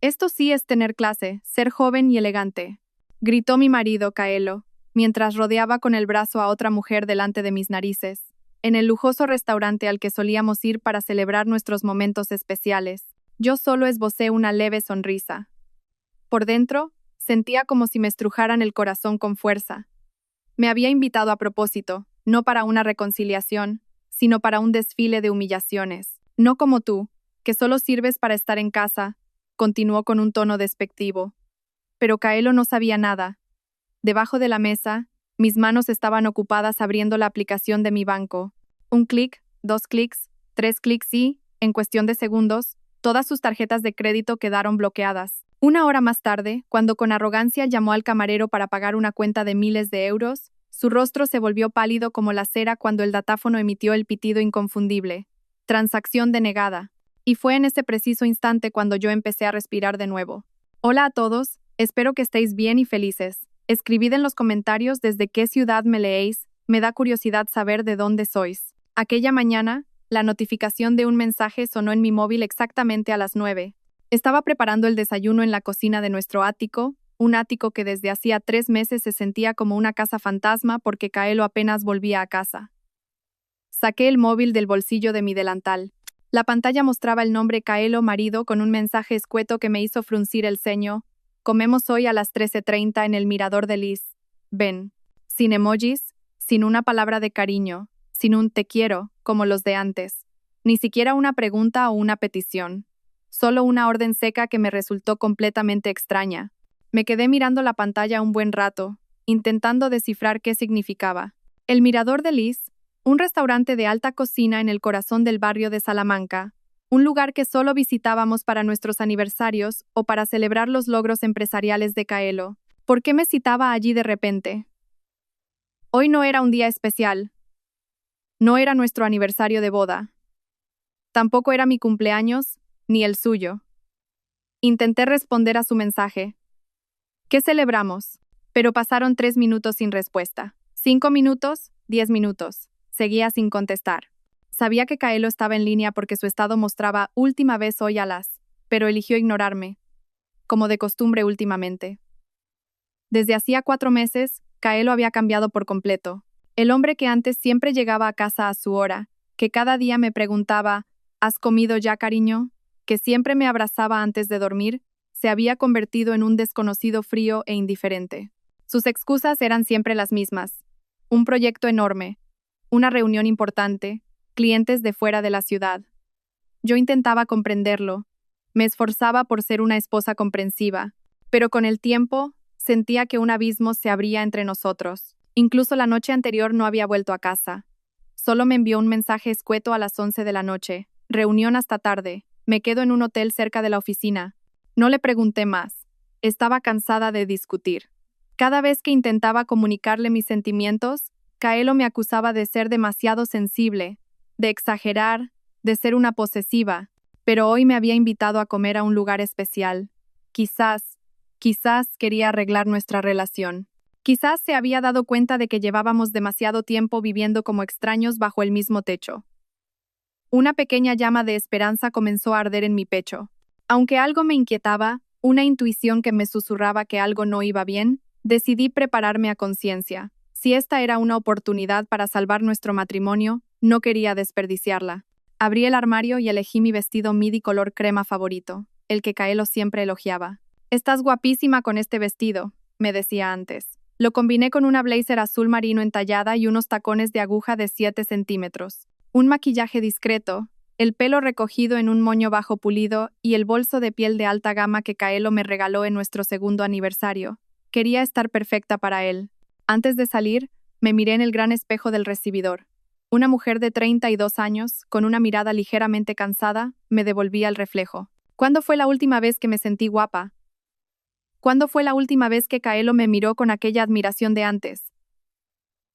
Esto sí es tener clase, ser joven y elegante, gritó mi marido, Kaelo, mientras rodeaba con el brazo a otra mujer delante de mis narices, en el lujoso restaurante al que solíamos ir para celebrar nuestros momentos especiales. Yo solo esbocé una leve sonrisa. Por dentro, sentía como si me estrujaran el corazón con fuerza. Me había invitado a propósito, no para una reconciliación, sino para un desfile de humillaciones. No como tú, que solo sirves para estar en casa, continuó con un tono despectivo. Pero Kaelo no sabía nada. Debajo de la mesa, mis manos estaban ocupadas abriendo la aplicación de mi banco. Un clic, 2 clics, 3 clics y, en cuestión de segundos, todas sus tarjetas de crédito quedaron bloqueadas. Una hora más tarde, cuando con arrogancia llamó al camarero para pagar una cuenta de miles de euros, su rostro se volvió pálido como la cera cuando el datáfono emitió el pitido inconfundible. Transacción denegada. Y fue en ese preciso instante cuando yo empecé a respirar de nuevo. Hola a todos, espero que estéis bien y felices. Escribid en los comentarios desde qué ciudad me leéis, me da curiosidad saber de dónde sois. Aquella mañana, la notificación de un mensaje sonó en mi móvil exactamente a las 9. Estaba preparando el desayuno en la cocina de nuestro ático, un ático que desde hacía 3 meses se sentía como una casa fantasma porque Kaelo apenas volvía a casa. Saqué el móvil del bolsillo de mi delantal. La pantalla mostraba el nombre Kaelo marido con un mensaje escueto que me hizo fruncir el ceño. Comemos hoy a las 13:30 en el mirador de Liz. Ven. Sin emojis, sin una palabra de cariño, sin un te quiero, como los de antes. Ni siquiera una pregunta o una petición. Solo una orden seca que me resultó completamente extraña. Me quedé mirando la pantalla un buen rato, intentando descifrar qué significaba. El Mirador de Liz, un restaurante de alta cocina en el corazón del barrio de Salamanca, un lugar que solo visitábamos para nuestros aniversarios o para celebrar los logros empresariales de Kaelo. ¿Por qué me citaba allí de repente? Hoy no era un día especial. No era nuestro aniversario de boda. Tampoco era mi cumpleaños, ni el suyo. Intenté responder a su mensaje. ¿Qué celebramos? Pero pasaron 3 minutos sin respuesta. 5 minutos, 10 minutos. Seguía sin contestar. Sabía que Kaelo estaba en línea porque su estado mostraba última vez hoy a las, pero eligió ignorarme, como de costumbre últimamente. Desde hacía 4 meses, Kaelo había cambiado por completo. El hombre que antes siempre llegaba a casa a su hora, que cada día me preguntaba, ¿has comido ya, cariño?, que siempre me abrazaba antes de dormir, se había convertido en un desconocido frío e indiferente. Sus excusas eran siempre las mismas. Un proyecto enorme, una reunión importante, clientes de fuera de la ciudad. Yo intentaba comprenderlo, me esforzaba por ser una esposa comprensiva, pero con el tiempo sentía que un abismo se abría entre nosotros. Incluso la noche anterior no había vuelto a casa. Solo me envió un mensaje escueto a las 11 de la noche. Reunión hasta tarde. Me quedo en un hotel cerca de la oficina. No le pregunté más. Estaba cansada de discutir. Cada vez que intentaba comunicarle mis sentimientos, Kaelo me acusaba de ser demasiado sensible, de exagerar, de ser una posesiva, pero hoy me había invitado a comer a un lugar especial. Quizás quería arreglar nuestra relación. Quizás se había dado cuenta de que llevábamos demasiado tiempo viviendo como extraños bajo el mismo techo. Una pequeña llama de esperanza comenzó a arder en mi pecho. Aunque algo me inquietaba, una intuición que me susurraba que algo no iba bien, decidí prepararme a conciencia. Si esta era una oportunidad para salvar nuestro matrimonio, no quería desperdiciarla. Abrí el armario y elegí mi vestido midi color crema favorito, el que Kaelo siempre elogiaba. «Estás guapísima con este vestido», me decía antes. Lo combiné con una blazer azul marino entallada y unos tacones de aguja de 7 centímetros. Un maquillaje discreto, el pelo recogido en un moño bajo pulido y el bolso de piel de alta gama que Kaelo me regaló en nuestro segundo aniversario. Quería estar perfecta para él. Antes de salir, me miré en el gran espejo del recibidor. Una mujer de 32 años, con una mirada ligeramente cansada, me devolvía el reflejo. ¿Cuándo fue la última vez que me sentí guapa? ¿Cuándo fue la última vez que Kaelo me miró con aquella admiración de antes?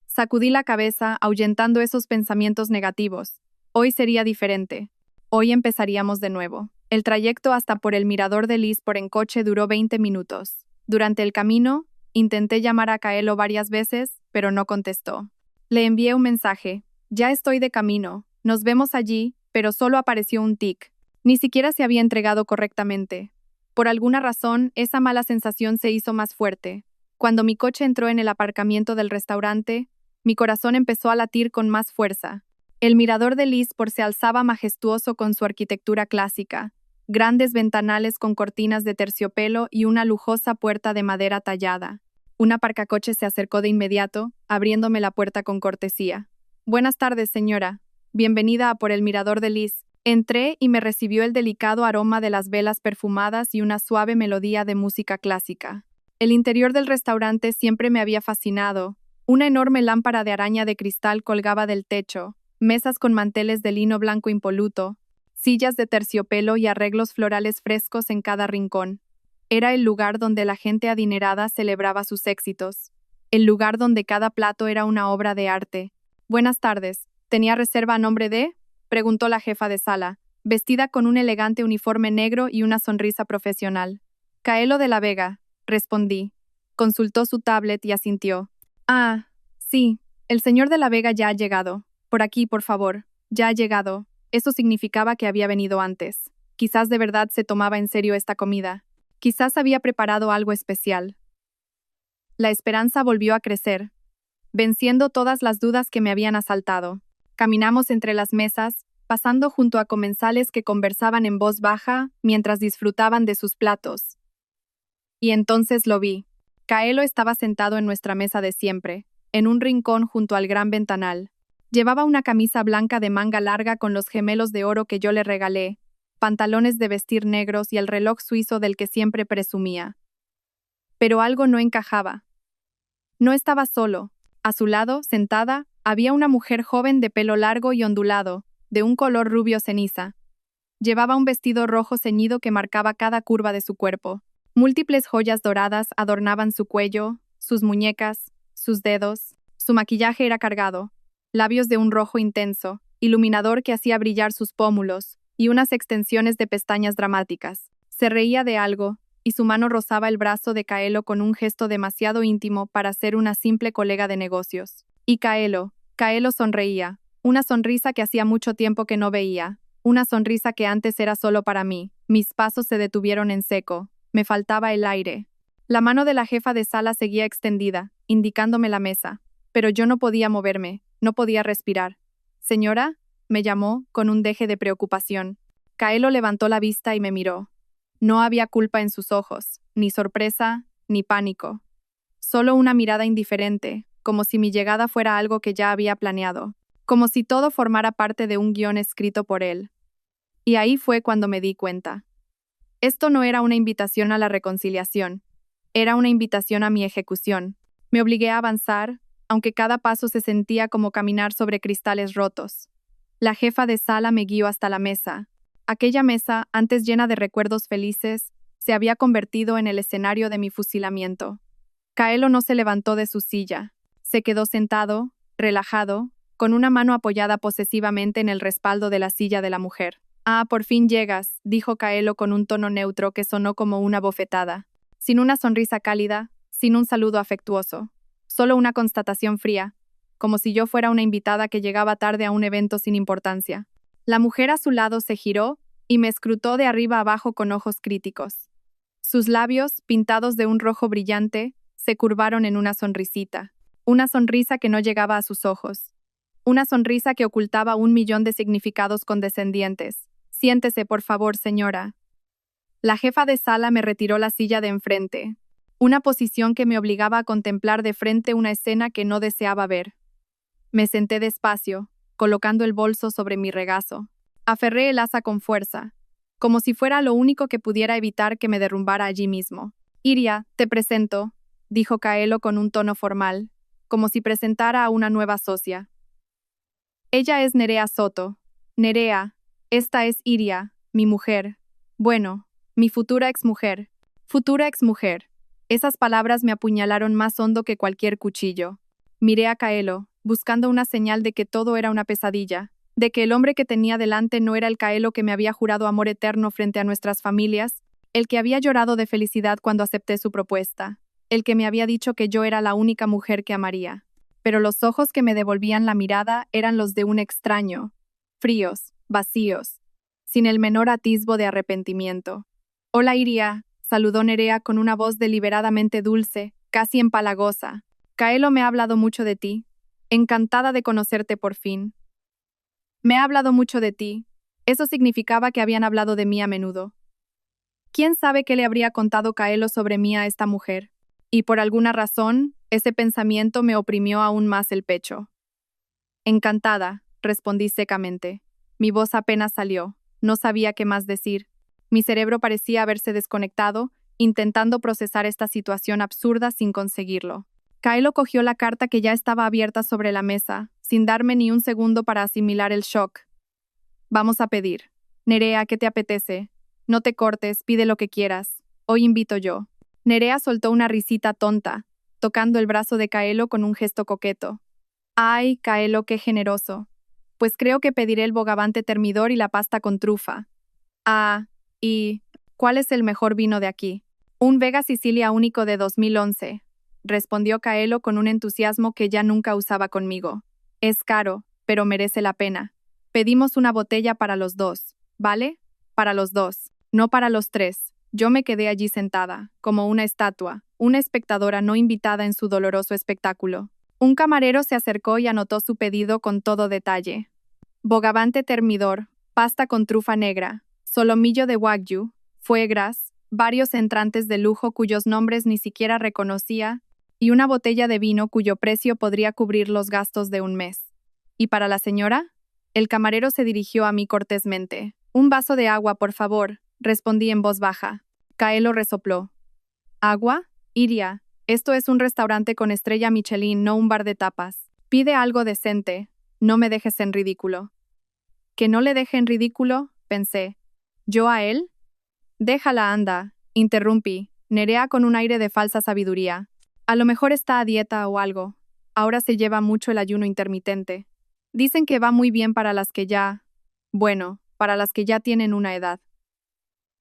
Sacudí la cabeza, ahuyentando esos pensamientos negativos. Hoy sería diferente. Hoy empezaríamos de nuevo. El trayecto hasta por el Mirador de Liz por en coche duró 20 minutos. Durante el camino, intenté llamar a Kaelo varias veces, pero no contestó. Le envié un mensaje. Ya estoy de camino. Nos vemos allí, pero solo apareció un tic. Ni siquiera se había entregado correctamente. Por alguna razón, esa mala sensación se hizo más fuerte. Cuando mi coche entró en el aparcamiento del restaurante, mi corazón empezó a latir con más fuerza. El mirador de Lisport se alzaba majestuoso con su arquitectura clásica, grandes ventanales con cortinas de terciopelo y una lujosa puerta de madera tallada. Un aparcacoche se acercó de inmediato, abriéndome la puerta con cortesía. «Buenas tardes, señora. Bienvenida a por el mirador de Lis». Entré y me recibió el delicado aroma de las velas perfumadas y una suave melodía de música clásica. El interior del restaurante siempre me había fascinado. Una enorme lámpara de araña de cristal colgaba del techo, mesas con manteles de lino blanco impoluto, sillas de terciopelo y arreglos florales frescos en cada rincón. Era el lugar donde la gente adinerada celebraba sus éxitos. El lugar donde cada plato era una obra de arte. «Buenas tardes. ¿Tenía reserva a nombre de?», preguntó la jefa de sala, vestida con un elegante uniforme negro y una sonrisa profesional. «Caelo de la Vega», respondí. Consultó su tablet y asintió. «Ah, sí, el señor de la Vega ya ha llegado. Por aquí, por favor. Ya ha llegado». Eso significaba que había venido antes. Quizás de verdad se tomaba en serio esta comida. Quizás había preparado algo especial. La esperanza volvió a crecer, venciendo todas las dudas que me habían asaltado. Caminamos entre las mesas, pasando junto a comensales que conversaban en voz baja mientras disfrutaban de sus platos. Y entonces lo vi. Caelo estaba sentado en nuestra mesa de siempre, en un rincón junto al gran ventanal. Llevaba una camisa blanca de manga larga con los gemelos de oro que yo le regalé, pantalones de vestir negros y el reloj suizo del que siempre presumía. Pero algo no encajaba. No estaba solo. A su lado, sentada, había una mujer joven de pelo largo y ondulado, de un color rubio ceniza. Llevaba un vestido rojo ceñido que marcaba cada curva de su cuerpo. Múltiples joyas doradas adornaban su cuello, sus muñecas, sus dedos. Su maquillaje era cargado, labios de un rojo intenso, iluminador que hacía brillar sus pómulos, y unas extensiones de pestañas dramáticas. Se reía de algo, y su mano rozaba el brazo de Caelo con un gesto demasiado íntimo para ser una simple colega de negocios. Y Caelo sonreía, una sonrisa que hacía mucho tiempo que no veía, una sonrisa que antes era solo para mí. Mis pasos se detuvieron en seco, me faltaba el aire. La mano de la jefa de sala seguía extendida, indicándome la mesa, pero yo no podía moverme, no podía respirar. «Señora», me llamó, con un deje de preocupación. Caelo levantó la vista y me miró. No había culpa en sus ojos, ni sorpresa, ni pánico. Solo una mirada indiferente, como si mi llegada fuera algo que ya había planeado, como si todo formara parte de un guión escrito por él. Y ahí fue cuando me di cuenta. Esto no era una invitación a la reconciliación, era una invitación a mi ejecución. Me obligué a avanzar, aunque cada paso se sentía como caminar sobre cristales rotos. La jefa de sala me guió hasta la mesa. Aquella mesa, antes llena de recuerdos felices, se había convertido en el escenario de mi fusilamiento. Caelo no se levantó de su silla. Se quedó sentado, relajado, con una mano apoyada posesivamente en el respaldo de la silla de la mujer. «Ah, por fin llegas», dijo Caelo con un tono neutro que sonó como una bofetada. Sin una sonrisa cálida, sin un saludo afectuoso. Solo una constatación fría, como si yo fuera una invitada que llegaba tarde a un evento sin importancia. La mujer a su lado se giró y me escrutó de arriba abajo con ojos críticos. Sus labios, pintados de un rojo brillante, se curvaron en una sonrisita. Una sonrisa que no llegaba a sus ojos. Una sonrisa que ocultaba 1.000.000 de significados condescendientes. «Siéntese, por favor, señora». La jefa de sala me retiró la silla de enfrente, una posición que me obligaba a contemplar de frente una escena que no deseaba ver. Me senté despacio, colocando el bolso sobre mi regazo. Aferré el asa con fuerza, como si fuera lo único que pudiera evitar que me derrumbara allí mismo. «Iria, te presento», dijo Caelo con un tono formal, como si presentara a una nueva socia. «Ella es Nerea Soto. Nerea, esta es Iria, mi mujer. Bueno, mi futura exmujer». Futura exmujer. Esas palabras me apuñalaron más hondo que cualquier cuchillo. Miré a Caelo, buscando una señal de que todo era una pesadilla, de que el hombre que tenía delante no era el Caelo que me había jurado amor eterno frente a nuestras familias, el que había llorado de felicidad cuando acepté su propuesta, el que me había dicho que yo era la única mujer que amaría. Pero los ojos que me devolvían la mirada eran los de un extraño, fríos, vacíos, sin el menor atisbo de arrepentimiento. «Hola, Iria», saludó Nerea con una voz deliberadamente dulce, casi empalagosa. Kaelo me ha hablado mucho de ti. Encantada de conocerte por fin. Me ha hablado mucho de ti. Eso significaba que habían hablado de mí a menudo. ¿Quién sabe qué le habría contado Kaelo sobre mí a esta mujer? Y por alguna razón, ese pensamiento me oprimió aún más el pecho. Encantada, respondí secamente. Mi voz apenas salió. No sabía qué más decir. Mi cerebro parecía haberse desconectado, intentando procesar esta situación absurda sin conseguirlo. Kaelo cogió la carta que ya estaba abierta sobre la mesa, sin darme ni un segundo para asimilar el shock. Vamos a pedir. Nerea, ¿qué te apetece? No te cortes, pide lo que quieras. Hoy invito yo. Nerea soltó una risita tonta, tocando el brazo de Kaelo con un gesto coqueto. Ay, Kaelo, qué generoso. Pues creo que pediré el bogavante termidor y la pasta con trufa. Ah, ¿y cuál es el mejor vino de aquí? Un Vega Sicilia único de 2011, respondió Kaelo con un entusiasmo que ya nunca usaba conmigo. Es caro, pero merece la pena. Pedimos una botella para los dos, ¿vale? Para los dos, no para los tres. Yo me quedé allí sentada, como una estatua, una espectadora no invitada en su doloroso espectáculo. Un camarero se acercó y anotó su pedido con todo detalle. Bogavante termidor, pasta con trufa negra, solomillo de wagyu, foie gras, varios entrantes de lujo cuyos nombres ni siquiera reconocía, y una botella de vino cuyo precio podría cubrir los gastos de un mes. ¿Y para la señora? El camarero se dirigió a mí cortésmente. Un vaso de agua, por favor, respondí en voz baja. Kaelo resopló. ¿Agua? Iria, esto es un restaurante con estrella Michelin, no un bar de tapas. Pide algo decente. No me dejes en ridículo. ¿Que no le deje en ridículo? Pensé. ¿Yo a él? Déjala, anda, interrumpí, Nerea con un aire de falsa sabiduría. A lo mejor está a dieta o algo. Ahora se lleva mucho el ayuno intermitente. Dicen que va muy bien para las que ya... Bueno, para las que ya tienen una edad.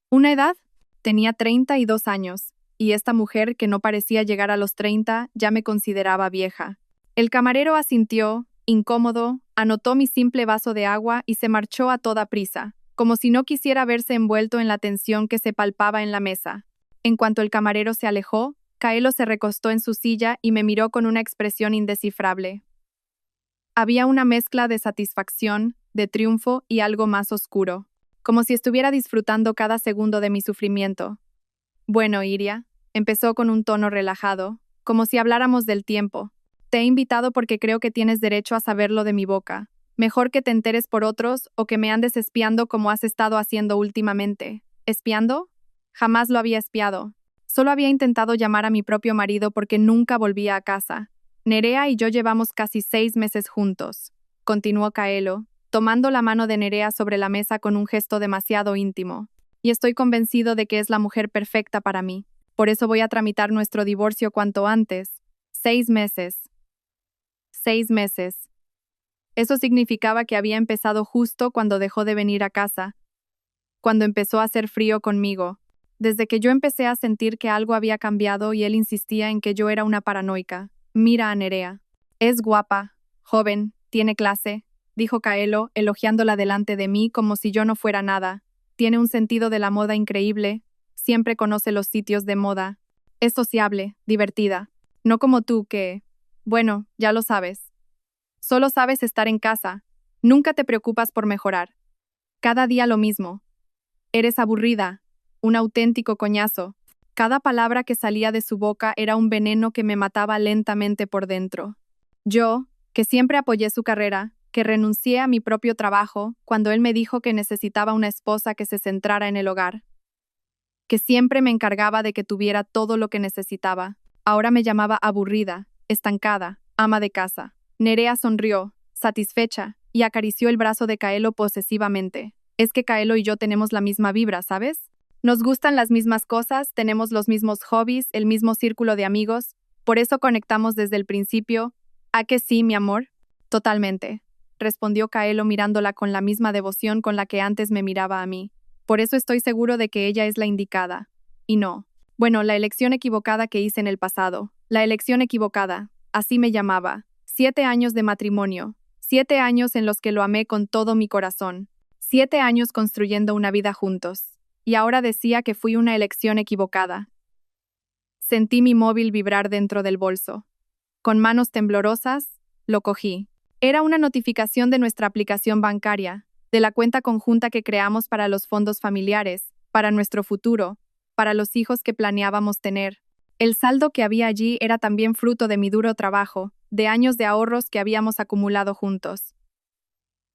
¿Una edad? Tenía 32 años, y esta mujer, que no parecía llegar a los 30, ya me consideraba vieja. El camarero asintió, incómodo, anotó mi simple vaso de agua y se marchó a toda prisa, como si no quisiera verse envuelto en la tensión que se palpaba en la mesa. En cuanto el camarero se alejó, Kaelo se recostó en su silla y me miró con una expresión indescifrable. Había una mezcla de satisfacción, de triunfo y algo más oscuro, como si estuviera disfrutando cada segundo de mi sufrimiento. Bueno, Iria, empezó con un tono relajado, como si habláramos del tiempo. Te he invitado porque creo que tienes derecho a saberlo de mi boca. Mejor que te enteres por otros o que me andes espiando como has estado haciendo últimamente. ¿Espiando? Jamás lo había espiado. Solo había intentado llamar a mi propio marido porque nunca volvía a casa. Nerea y yo llevamos casi 6 meses juntos, continuó Kaelo, tomando la mano de Nerea sobre la mesa con un gesto demasiado íntimo. Y estoy convencido de que es la mujer perfecta para mí. Por eso voy a tramitar nuestro divorcio cuanto antes. 6 meses. 6 meses. Eso significaba que había empezado justo cuando dejó de venir a casa, cuando empezó a hacer frío conmigo, desde que yo empecé a sentir que algo había cambiado y él insistía en que yo era una paranoica. Mira a Nerea. Es guapa, joven, tiene clase, dijo Kaelo, elogiándola delante de mí como si yo no fuera nada. Tiene un sentido de la moda increíble, siempre conoce los sitios de moda. Es sociable, divertida, no como tú que... Bueno, ya lo sabes. Solo sabes estar en casa, nunca te preocupas por mejorar. Cada día lo mismo. Eres aburrida, un auténtico coñazo. Cada palabra que salía de su boca era un veneno que me mataba lentamente por dentro. Yo, que siempre apoyé su carrera, que renuncié a mi propio trabajo cuando él me dijo que necesitaba una esposa que se centrara en el hogar, que siempre me encargaba de que tuviera todo lo que necesitaba, ahora me llamaba aburrida, estancada, ama de casa. Nerea sonrió, satisfecha, y acarició el brazo de Kaelo posesivamente. Es que Kaelo y yo tenemos la misma vibra, ¿sabes? Nos gustan las mismas cosas, tenemos los mismos hobbies, el mismo círculo de amigos, por eso conectamos desde el principio. ¿A que sí, mi amor? Totalmente, respondió Kaelo mirándola con la misma devoción con la que antes me miraba a mí. Por eso estoy seguro de que ella es la indicada. Y no. Bueno, la elección equivocada que hice en el pasado. La elección equivocada. Así me llamaba. 7 años de matrimonio. 7 años en los que lo amé con todo mi corazón. 7 años construyendo una vida juntos. y ahora decía que fui una elección equivocada. Sentí mi móvil vibrar dentro del bolso. Con manos temblorosas, lo cogí. Era una notificación de nuestra aplicación bancaria, de la cuenta conjunta que creamos para los fondos familiares, para nuestro futuro, para los hijos que planeábamos tener. El saldo que había allí era también fruto de mi duro trabajo, de años de ahorros que habíamos acumulado juntos.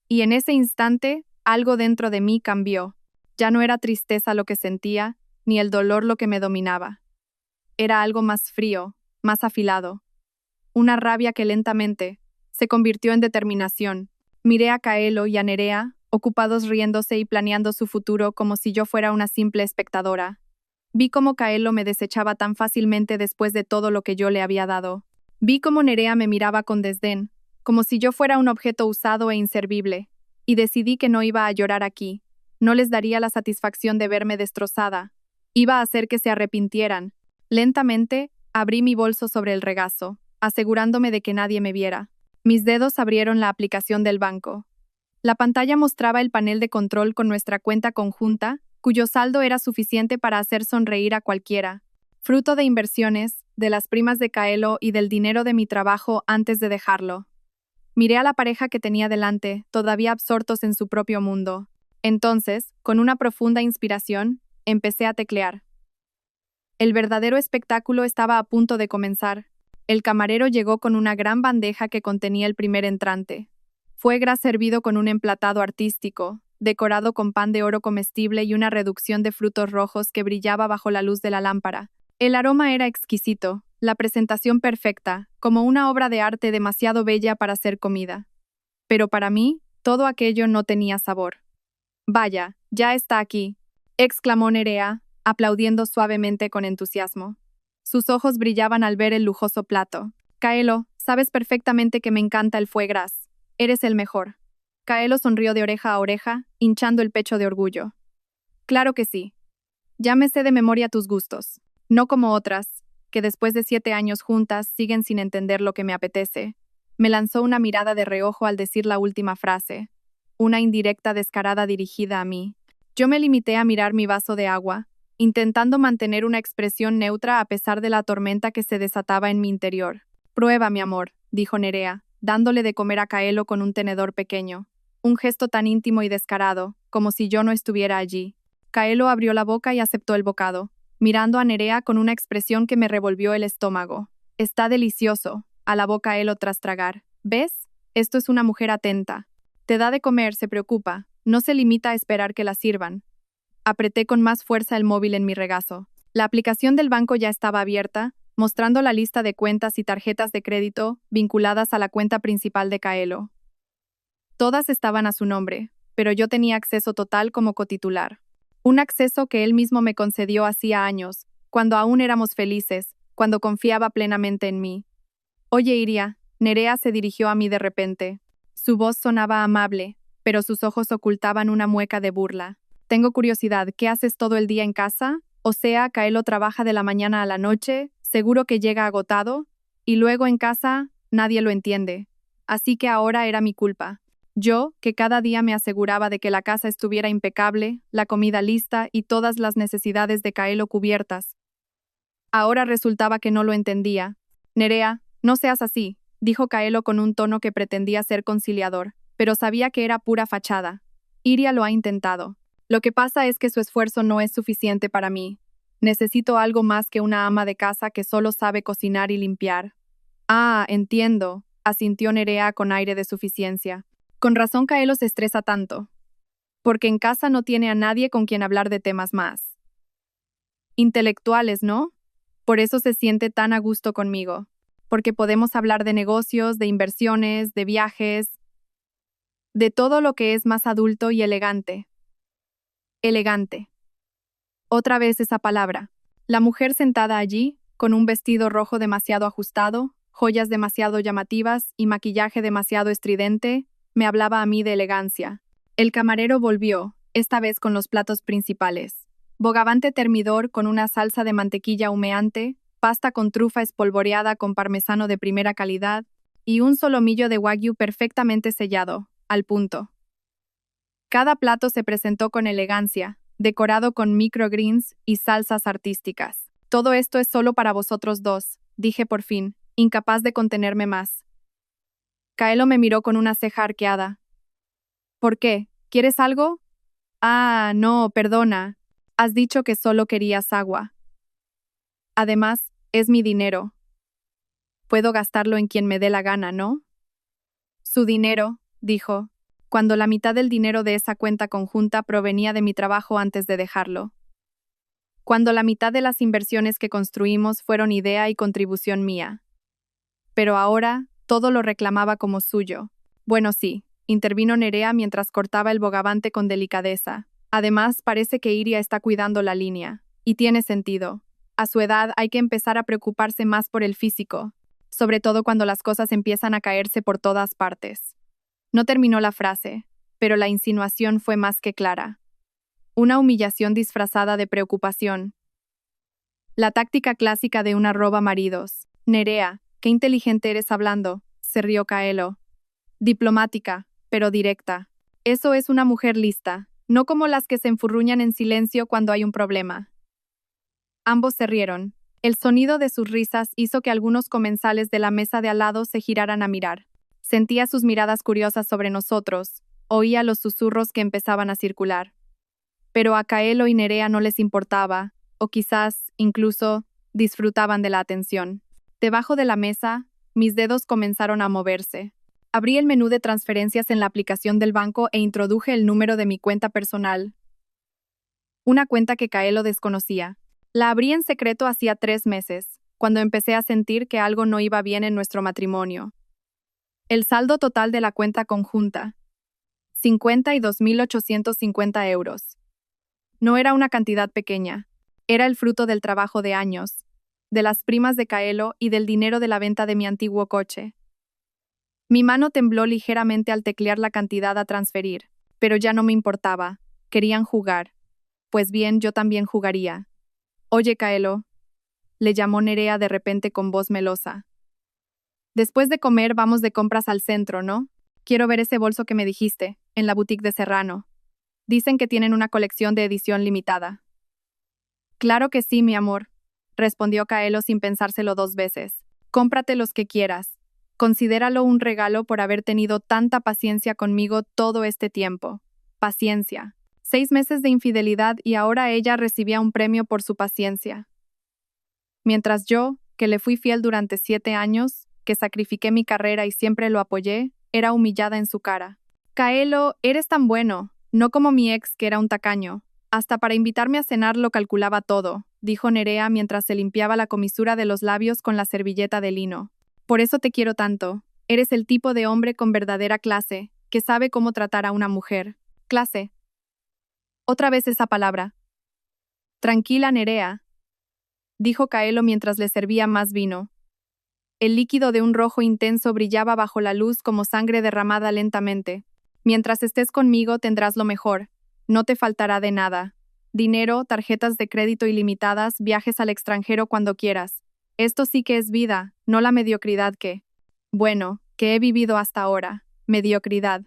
Y en ese instante, algo dentro de mí cambió. Ya no era tristeza lo que sentía, ni el dolor lo que me dominaba. Era algo más frío, más afilado. Una rabia que lentamente se convirtió en determinación. Miré a Kaelo y a Nerea, ocupados riéndose y planeando su futuro como si yo fuera una simple espectadora. Vi cómo Kaelo me desechaba tan fácilmente después de todo lo que yo le había dado. Vi cómo Nerea me miraba con desdén, como si yo fuera un objeto usado e inservible, y decidí que no iba a llorar aquí. No les daría la satisfacción de verme destrozada. Iba a hacer que se arrepintieran. Lentamente, abrí mi bolso sobre el regazo, asegurándome de que nadie me viera. Mis dedos abrieron la aplicación del banco. La pantalla mostraba el panel de control con nuestra cuenta conjunta, cuyo saldo era suficiente para hacer sonreír a cualquiera. Fruto de inversiones, de las primas de Kaelo y del dinero de mi trabajo antes de dejarlo. Miré a la pareja que tenía delante, todavía absortos en su propio mundo. Entonces, con una profunda inspiración, empecé a teclear. El verdadero espectáculo estaba a punto de comenzar. El camarero llegó con una gran bandeja que contenía el primer entrante. Foie gras servido con un emplatado artístico, decorado con pan de oro comestible y una reducción de frutos rojos que brillaba bajo la luz de la lámpara. El aroma era exquisito, la presentación perfecta, como una obra de arte demasiado bella para ser comida. Pero para mí, todo aquello no tenía sabor. «Vaya, ya está aquí», exclamó Nerea, aplaudiendo suavemente con entusiasmo. Sus ojos brillaban al ver el lujoso plato. «Kaelo, sabes perfectamente que me encanta el foie gras. Eres el mejor». Kaelo sonrió de oreja a oreja, hinchando el pecho de orgullo. «Claro que sí. Ya me sé de memoria tus gustos. No como otras, que después de 7 años juntas siguen sin entender lo que me apetece». Me lanzó una mirada de reojo al decir la última frase. Una indirecta descarada dirigida a mí. Yo me limité a mirar mi vaso de agua, intentando mantener una expresión neutra a pesar de la tormenta que se desataba en mi interior. «Prueba, mi amor», dijo Nerea, dándole de comer a Kaelo con un tenedor pequeño. Un gesto tan íntimo y descarado, como si yo no estuviera allí. Kaelo abrió la boca y aceptó el bocado, mirando a Nerea con una expresión que me revolvió el estómago. «Está delicioso», alabó Kaelo tras tragar. «¿Ves? Esto es una mujer atenta. Te da de comer, se preocupa, no se limita a esperar que la sirvan». Apreté con más fuerza el móvil en mi regazo. La aplicación del banco ya estaba abierta, mostrando la lista de cuentas y tarjetas de crédito vinculadas a la cuenta principal de Kaelo. Todas estaban a su nombre, pero yo tenía acceso total como cotitular. Un acceso que él mismo me concedió hacía años, cuando aún éramos felices, cuando confiaba plenamente en mí. «Oye, Iria», Nerea se dirigió a mí de repente. Su voz sonaba amable, pero sus ojos ocultaban una mueca de burla. «Tengo curiosidad, ¿qué haces todo el día en casa? O sea, Kaelo trabaja de la mañana a la noche, seguro que llega agotado, y luego en casa, nadie lo entiende. Así que ahora era mi culpa. Yo, que cada día me aseguraba de que la casa estuviera impecable, la comida lista y todas las necesidades de Kaelo cubiertas. Ahora resultaba que no lo entendía. «Nerea, no seas así», dijo Kaelo con un tono que pretendía ser conciliador, pero sabía que era pura fachada. «Iria lo ha intentado. Lo que pasa es que su esfuerzo no es suficiente para mí. Necesito algo más que una ama de casa que solo sabe cocinar y limpiar». «Ah, entiendo», asintió Nerea con aire de suficiencia. «Con razón Kaelo se estresa tanto. Porque en casa no tiene a nadie con quien hablar de temas más intelectuales, ¿no? Por eso se siente tan a gusto conmigo. Porque podemos hablar de negocios, de inversiones, de viajes, de todo lo que es más adulto y elegante». Elegante. Otra vez esa palabra. La mujer sentada allí, con un vestido rojo demasiado ajustado, joyas demasiado llamativas y maquillaje demasiado estridente, me hablaba a mí de elegancia. El camarero volvió, esta vez con los platos principales. Bogavante termidor con una salsa de mantequilla humeante, pasta con trufa espolvoreada con parmesano de primera calidad y un solomillo de wagyu perfectamente sellado, al punto. Cada plato se presentó con elegancia, decorado con microgreens y salsas artísticas. Todo esto es solo para vosotros dos, dije por fin, incapaz de contenerme más. Kaelo me miró con una ceja arqueada. ¿Por qué? ¿Quieres algo? Ah, no, perdona. Has dicho que solo querías agua. Además, es mi dinero. Puedo gastarlo en quien me dé la gana, ¿no? Su dinero, dijo, cuando la mitad del dinero de esa cuenta conjunta provenía de mi trabajo antes de dejarlo. Cuando la mitad de las inversiones que construimos fueron idea y contribución mía. Pero ahora, todo lo reclamaba como suyo. Bueno, sí, intervino Nerea mientras cortaba el bogavante con delicadeza. Además, parece que Iria está cuidando la línea. Y tiene sentido. A su edad hay que empezar a preocuparse más por el físico, sobre todo cuando las cosas empiezan a caerse por todas partes. No terminó la frase, pero la insinuación fue más que clara. Una humillación disfrazada de preocupación. La táctica clásica de una roba maridos. Nerea, qué inteligente eres hablando, se rió Kaelo. Diplomática, pero directa. Eso es una mujer lista, no como las que se enfurruñan en silencio cuando hay un problema. Ambos se rieron. El sonido de sus risas hizo que algunos comensales de la mesa de al lado se giraran a mirar. Sentía sus miradas curiosas sobre nosotros, oía los susurros que empezaban a circular. Pero a Kaelo y Nerea no les importaba, o quizás, incluso, disfrutaban de la atención. Debajo de la mesa, mis dedos comenzaron a moverse. Abrí el menú de transferencias en la aplicación del banco e introduje el número de mi cuenta personal. Una cuenta que Kaelo desconocía. La abrí en secreto hacía 3 meses, cuando empecé a sentir que algo no iba bien en nuestro matrimonio. El saldo total de la cuenta conjunta. 52.850 euros. No era una cantidad pequeña. Era el fruto del trabajo de años, de las primas de Kaelo y del dinero de la venta de mi antiguo coche. Mi mano tembló ligeramente al teclear la cantidad a transferir, pero ya no me importaba. Querían jugar. Pues bien, yo también jugaría. Oye, Kaelo, le llamó Nerea de repente con voz melosa. Después de comer vamos de compras al centro, ¿no? Quiero ver ese bolso que me dijiste, en la boutique de Serrano. Dicen que tienen una colección de edición limitada. Claro que sí, mi amor, respondió Kaelo sin pensárselo 2 veces. Cómprate los que quieras. Considéralo un regalo por haber tenido tanta paciencia conmigo todo este tiempo. Paciencia. 6 meses de infidelidad y ahora ella recibía un premio por su paciencia. Mientras yo, que le fui fiel durante 7 años, que sacrifiqué mi carrera y siempre lo apoyé, era humillada en su cara. Kaelo, eres tan bueno, no como mi ex que era un tacaño. Hasta para invitarme a cenar lo calculaba todo, dijo Nerea mientras se limpiaba la comisura de los labios con la servilleta de lino. Por eso te quiero tanto. Eres el tipo de hombre con verdadera clase, que sabe cómo tratar a una mujer. Clase. Otra vez esa palabra. Tranquila, Nerea, dijo Kaelo mientras le servía más vino. El líquido de un rojo intenso brillaba bajo la luz como sangre derramada lentamente. Mientras estés conmigo tendrás lo mejor. No te faltará de nada. Dinero, tarjetas de crédito ilimitadas, viajes al extranjero cuando quieras. Esto sí que es vida, no la mediocridad que he vivido hasta ahora. Mediocridad.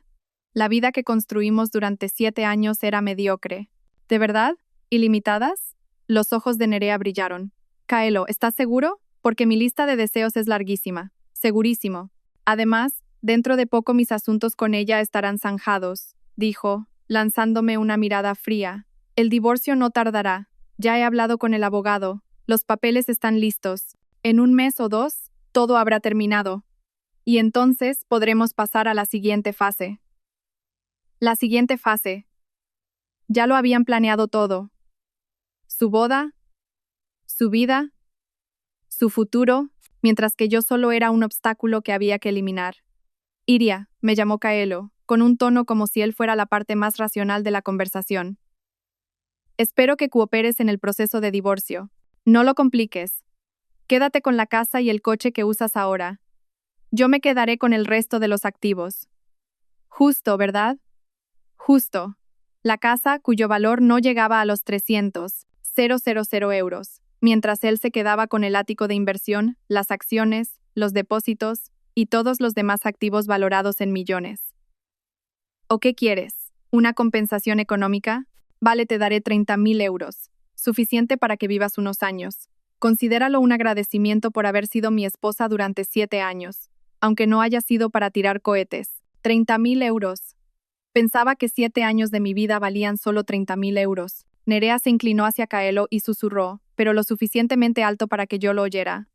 La vida que construimos durante 7 años era mediocre. ¿De verdad? ¿Ilimitadas? Los ojos de Nerea brillaron. Kaelo, ¿estás seguro? Porque mi lista de deseos es larguísima. Segurísimo. Además, dentro de poco mis asuntos con ella estarán zanjados, dijo, lanzándome una mirada fría. El divorcio no tardará. Ya he hablado con el abogado. Los papeles están listos. En 1 mes o 2, todo habrá terminado. Y entonces podremos pasar a la siguiente fase. La siguiente fase. Ya lo habían planeado todo. Su boda, su vida, su futuro, mientras que yo solo era un obstáculo que había que eliminar. Iria, me llamó Kaelo, con un tono como si él fuera la parte más racional de la conversación. Espero que cooperes en el proceso de divorcio. No lo compliques. Quédate con la casa y el coche que usas ahora. Yo me quedaré con el resto de los activos. Justo, ¿verdad? Justo. La casa, cuyo valor no llegaba a los 300.000 euros, mientras él se quedaba con el ático de inversión, las acciones, los depósitos y todos los demás activos valorados en millones. ¿O qué quieres? ¿Una compensación económica? Vale, te daré 30.000 euros. Suficiente para que vivas unos años. Considéralo un agradecimiento por haber sido mi esposa durante 7 años, aunque no haya sido para tirar cohetes. 30.000 euros. Pensaba que 7 años de mi vida valían solo 30.000 euros. Nerea se inclinó hacia Kaelo y susurró, pero lo suficientemente alto para que yo lo oyera.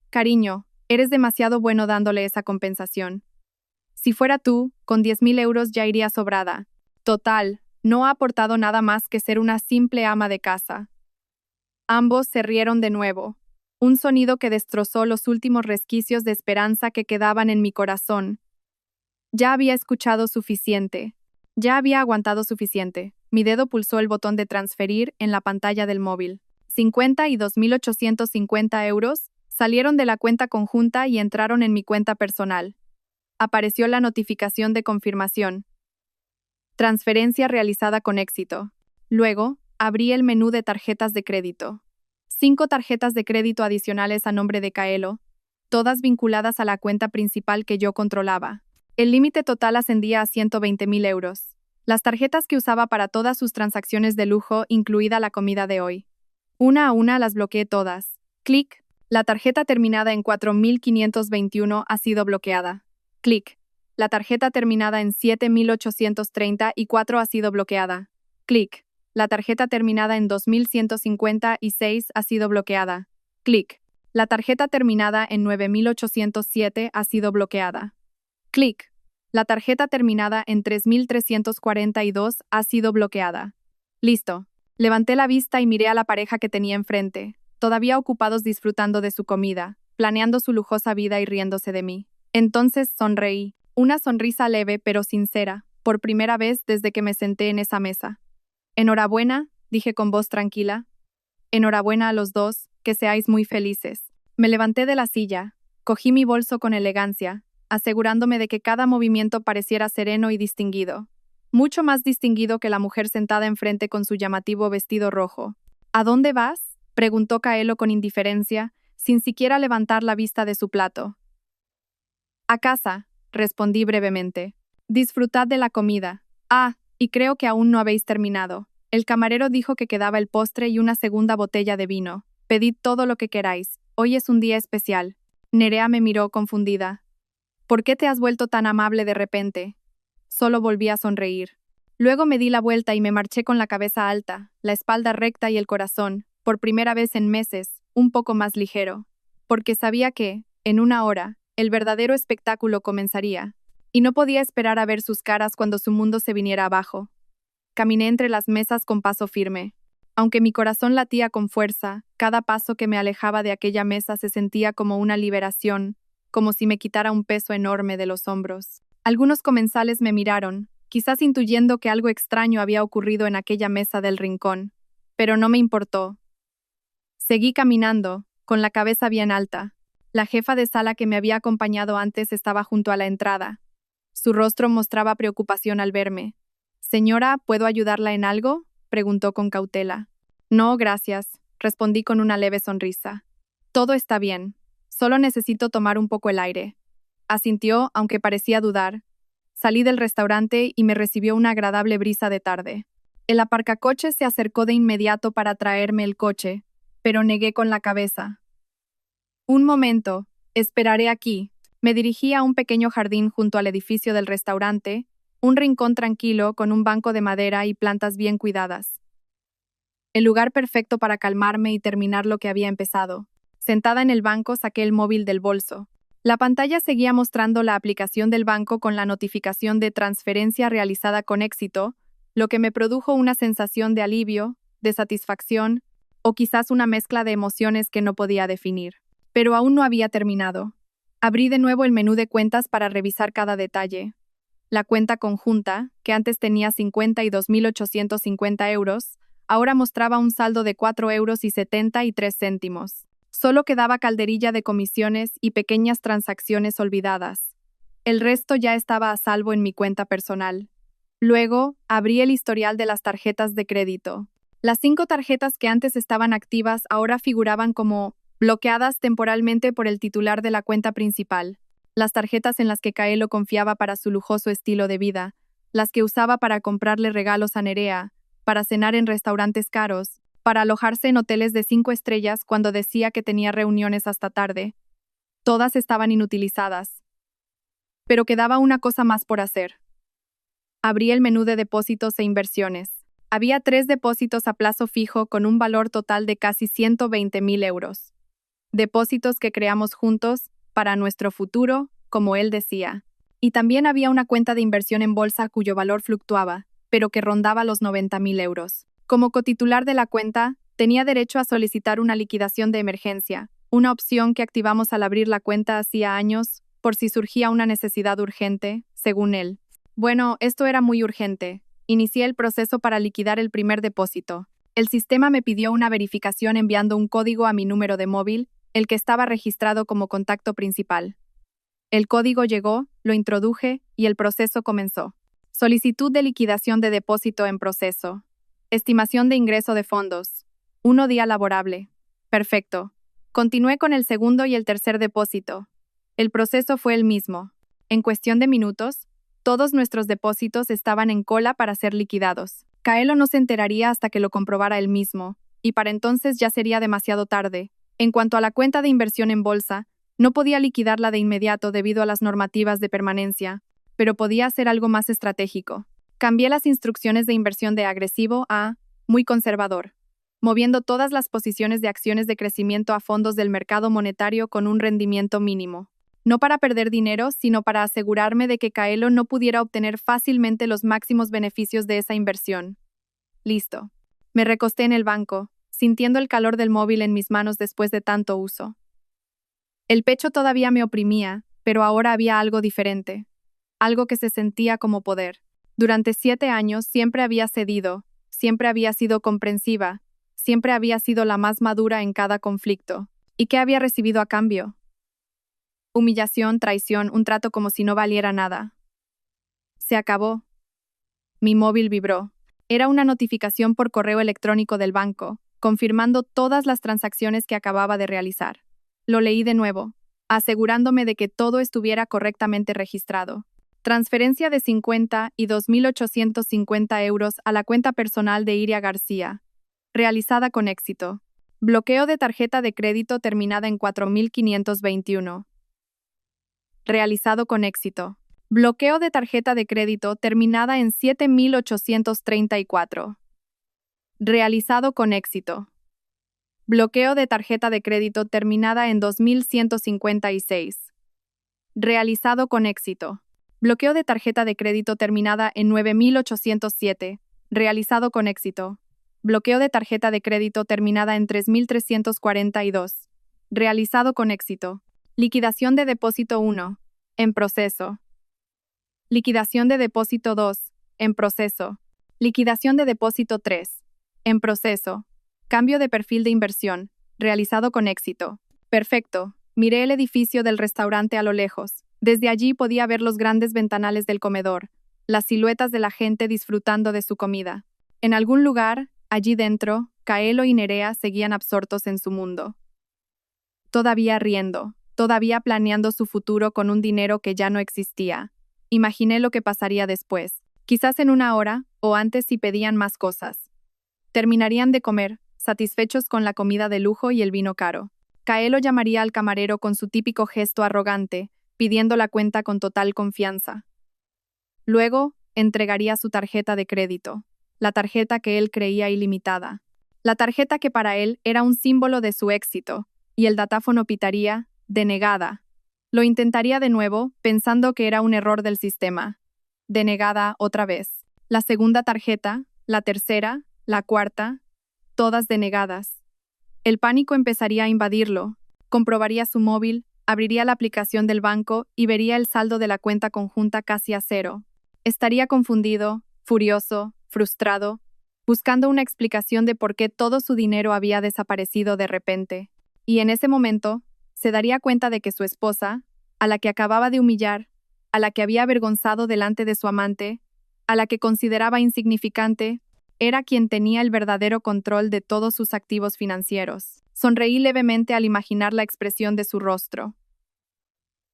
Cariño, eres demasiado bueno dándole esa compensación. Si fuera tú, con 10.000 euros ya iría sobrada. Total, no ha aportado nada más que ser una simple ama de casa. Ambos se rieron de nuevo. Un sonido que destrozó los últimos resquicios de esperanza que quedaban en mi corazón. Ya había escuchado suficiente. Ya había aguantado suficiente. Mi dedo pulsó el botón de transferir en la pantalla del móvil. 52.850 euros salieron de la cuenta conjunta y entraron en mi cuenta personal. Apareció la notificación de confirmación. Transferencia realizada con éxito. Luego, abrí el menú de tarjetas de crédito. 5 tarjetas de crédito adicionales a nombre de Kaelo, todas vinculadas a la cuenta principal que yo controlaba. El límite total ascendía a 120.000 euros. Las tarjetas que usaba para todas sus transacciones de lujo, incluida la comida de hoy. Una a una las bloqueé todas. Clic. La tarjeta terminada en 4.521 ha sido bloqueada. Clic. La tarjeta terminada en 7.834 ha sido bloqueada. Clic. La tarjeta terminada en 2.156 ha sido bloqueada. Clic. La tarjeta terminada en 9.807 ha sido bloqueada. Clic. La tarjeta terminada en 3.342 ha sido bloqueada. Listo. Levanté la vista y miré a la pareja que tenía enfrente, todavía ocupados disfrutando de su comida, planeando su lujosa vida y riéndose de mí. Entonces sonreí, una sonrisa leve pero sincera, por primera vez desde que me senté en esa mesa. Enhorabuena, dije con voz tranquila. Enhorabuena a los dos, que seáis muy felices. Me levanté de la silla, cogí mi bolso con elegancia, asegurándome de que cada movimiento pareciera sereno y distinguido. Mucho más distinguido que la mujer sentada enfrente con su llamativo vestido rojo. ¿A dónde vas?, preguntó Kaelo con indiferencia, sin siquiera levantar la vista de su plato. A casa, respondí brevemente. Disfrutad de la comida. Ah, y creo que aún no habéis terminado. El camarero dijo que quedaba el postre y una segunda botella de vino. Pedid todo lo que queráis. Hoy es un día especial. Nerea me miró confundida. ¿Por qué te has vuelto tan amable de repente? Solo volví a sonreír. Luego me di la vuelta y me marché con la cabeza alta, la espalda recta y el corazón, por primera vez en meses, un poco más ligero. Porque sabía que, en una hora, el verdadero espectáculo comenzaría. Y no podía esperar a ver sus caras cuando su mundo se viniera abajo. Caminé entre las mesas con paso firme. Aunque mi corazón latía con fuerza, cada paso que me alejaba de aquella mesa se sentía como una liberación, como si me quitara un peso enorme de los hombros. Algunos comensales me miraron, quizás intuyendo que algo extraño había ocurrido en aquella mesa del rincón, pero no me importó. Seguí caminando, con la cabeza bien alta. La jefa de sala que me había acompañado antes estaba junto a la entrada. Su rostro mostraba preocupación al verme. «Señora, ¿puedo ayudarla en algo?», preguntó con cautela. «No, gracias», respondí con una leve sonrisa. «Todo está bien. Solo necesito tomar un poco el aire». Asintió, aunque parecía dudar. Salí del restaurante y me recibió una agradable brisa de tarde. El aparcacoches se acercó de inmediato para traerme el coche, pero negué con la cabeza. «Un momento, esperaré aquí». Me dirigí a un pequeño jardín junto al edificio del restaurante, un rincón tranquilo con un banco de madera y plantas bien cuidadas. El lugar perfecto para calmarme y terminar lo que había empezado. Sentada en el banco saqué el móvil del bolso. La pantalla seguía mostrando la aplicación del banco con la notificación de transferencia realizada con éxito, lo que me produjo una sensación de alivio, de satisfacción, o quizás una mezcla de emociones que no podía definir. Pero aún no había terminado. Abrí de nuevo el menú de cuentas para revisar cada detalle. La cuenta conjunta, que antes tenía 52.850 euros, ahora mostraba un saldo de 4,73 euros. Solo quedaba calderilla de comisiones y pequeñas transacciones olvidadas. El resto ya estaba a salvo en mi cuenta personal. Luego, abrí el historial de las tarjetas de crédito. Las 5 tarjetas que antes estaban activas ahora figuraban como bloqueadas temporalmente por el titular de la cuenta principal. Las tarjetas en las que Kaelo confiaba para su lujoso estilo de vida, las que usaba para comprarle regalos a Nerea, para cenar en restaurantes caros, para alojarse en hoteles de 5 estrellas cuando decía que tenía reuniones hasta tarde. Todas estaban inutilizadas. Pero quedaba una cosa más por hacer. Abrí el menú de depósitos e inversiones. Había 3 depósitos a plazo fijo con un valor total de casi 120.000 euros. Depósitos que creamos juntos, para nuestro futuro, como él decía. Y también había una cuenta de inversión en bolsa cuyo valor fluctuaba, pero que rondaba los 90.000 euros. Como cotitular de la cuenta, tenía derecho a solicitar una liquidación de emergencia, una opción que activamos al abrir la cuenta hacía años, por si surgía una necesidad urgente, según él. Bueno, esto era muy urgente. Inicié el proceso para liquidar el primer depósito. El sistema me pidió una verificación enviando un código a mi número de móvil, el que estaba registrado como contacto principal. El código llegó, lo introduje y el proceso comenzó. Solicitud de liquidación de depósito en proceso. Estimación de ingreso de fondos. 1 día laborable. Perfecto. Continué con el segundo y el tercer depósito. El proceso fue el mismo. En cuestión de minutos, todos nuestros depósitos estaban en cola para ser liquidados. Kaelo no se enteraría hasta que lo comprobara él mismo, y para entonces ya sería demasiado tarde. En cuanto a la cuenta de inversión en bolsa, no podía liquidarla de inmediato debido a las normativas de permanencia, pero podía hacer algo más estratégico. Cambié las instrucciones de inversión de agresivo a muy conservador, moviendo todas las posiciones de acciones de crecimiento a fondos del mercado monetario con un rendimiento mínimo. No para perder dinero, sino para asegurarme de que Kaelo no pudiera obtener fácilmente los máximos beneficios de esa inversión. Listo. Me recosté en el banco, sintiendo el calor del móvil en mis manos después de tanto uso. El pecho todavía me oprimía, pero ahora había algo diferente. Algo que se sentía como poder. Durante 7 años siempre había cedido, siempre había sido comprensiva, siempre había sido la más madura en cada conflicto. ¿Y qué había recibido a cambio? Humillación, traición, un trato como si no valiera nada. Se acabó. Mi móvil vibró. Era una notificación por correo electrónico del banco, confirmando todas las transacciones que acababa de realizar. Lo leí de nuevo, asegurándome de que todo estuviera correctamente registrado. Transferencia de 50 y 2.850 euros a la cuenta personal de Iria García. Realizada con éxito. Bloqueo de tarjeta de crédito terminada en 4.521. Realizado con éxito. Bloqueo de tarjeta de crédito terminada en 7.834. Realizado con éxito. Bloqueo de tarjeta de crédito terminada en 2.156. Realizado con éxito. Bloqueo de tarjeta de crédito terminada en 9.807. Realizado con éxito. Bloqueo de tarjeta de crédito terminada en 3.342. Realizado con éxito. Liquidación de depósito 1. En proceso. Liquidación de depósito 2. En proceso. Liquidación de depósito 3. En proceso. Cambio de perfil de inversión. Realizado con éxito. Perfecto. Miré el edificio del restaurante a lo lejos. Desde allí podía ver los grandes ventanales del comedor, las siluetas de la gente disfrutando de su comida. En algún lugar, allí dentro, Kaelo y Nerea seguían absortos en su mundo. Todavía riendo, todavía planeando su futuro con un dinero que ya no existía. Imaginé lo que pasaría después, quizás en 1 hora, o antes si pedían más cosas. Terminarían de comer, satisfechos con la comida de lujo y el vino caro. Kaelo llamaría al camarero con su típico gesto arrogante, pidiendo la cuenta con total confianza. Luego, entregaría su tarjeta de crédito, la tarjeta que él creía ilimitada, la tarjeta que para él era un símbolo de su éxito, y el datáfono pitaría, denegada. Lo intentaría de nuevo, pensando que era un error del sistema. Denegada otra vez. La segunda tarjeta, la tercera, la cuarta, todas denegadas. El pánico empezaría a invadirlo. Comprobaría su móvil, abriría la aplicación del banco y vería el saldo de la cuenta conjunta casi a 0. Estaría confundido, furioso, frustrado, buscando una explicación de por qué todo su dinero había desaparecido de repente. Y en ese momento, se daría cuenta de que su esposa, a la que acababa de humillar, a la que había avergonzado delante de su amante, a la que consideraba insignificante, era quien tenía el verdadero control de todos sus activos financieros. Sonreí levemente al imaginar la expresión de su rostro.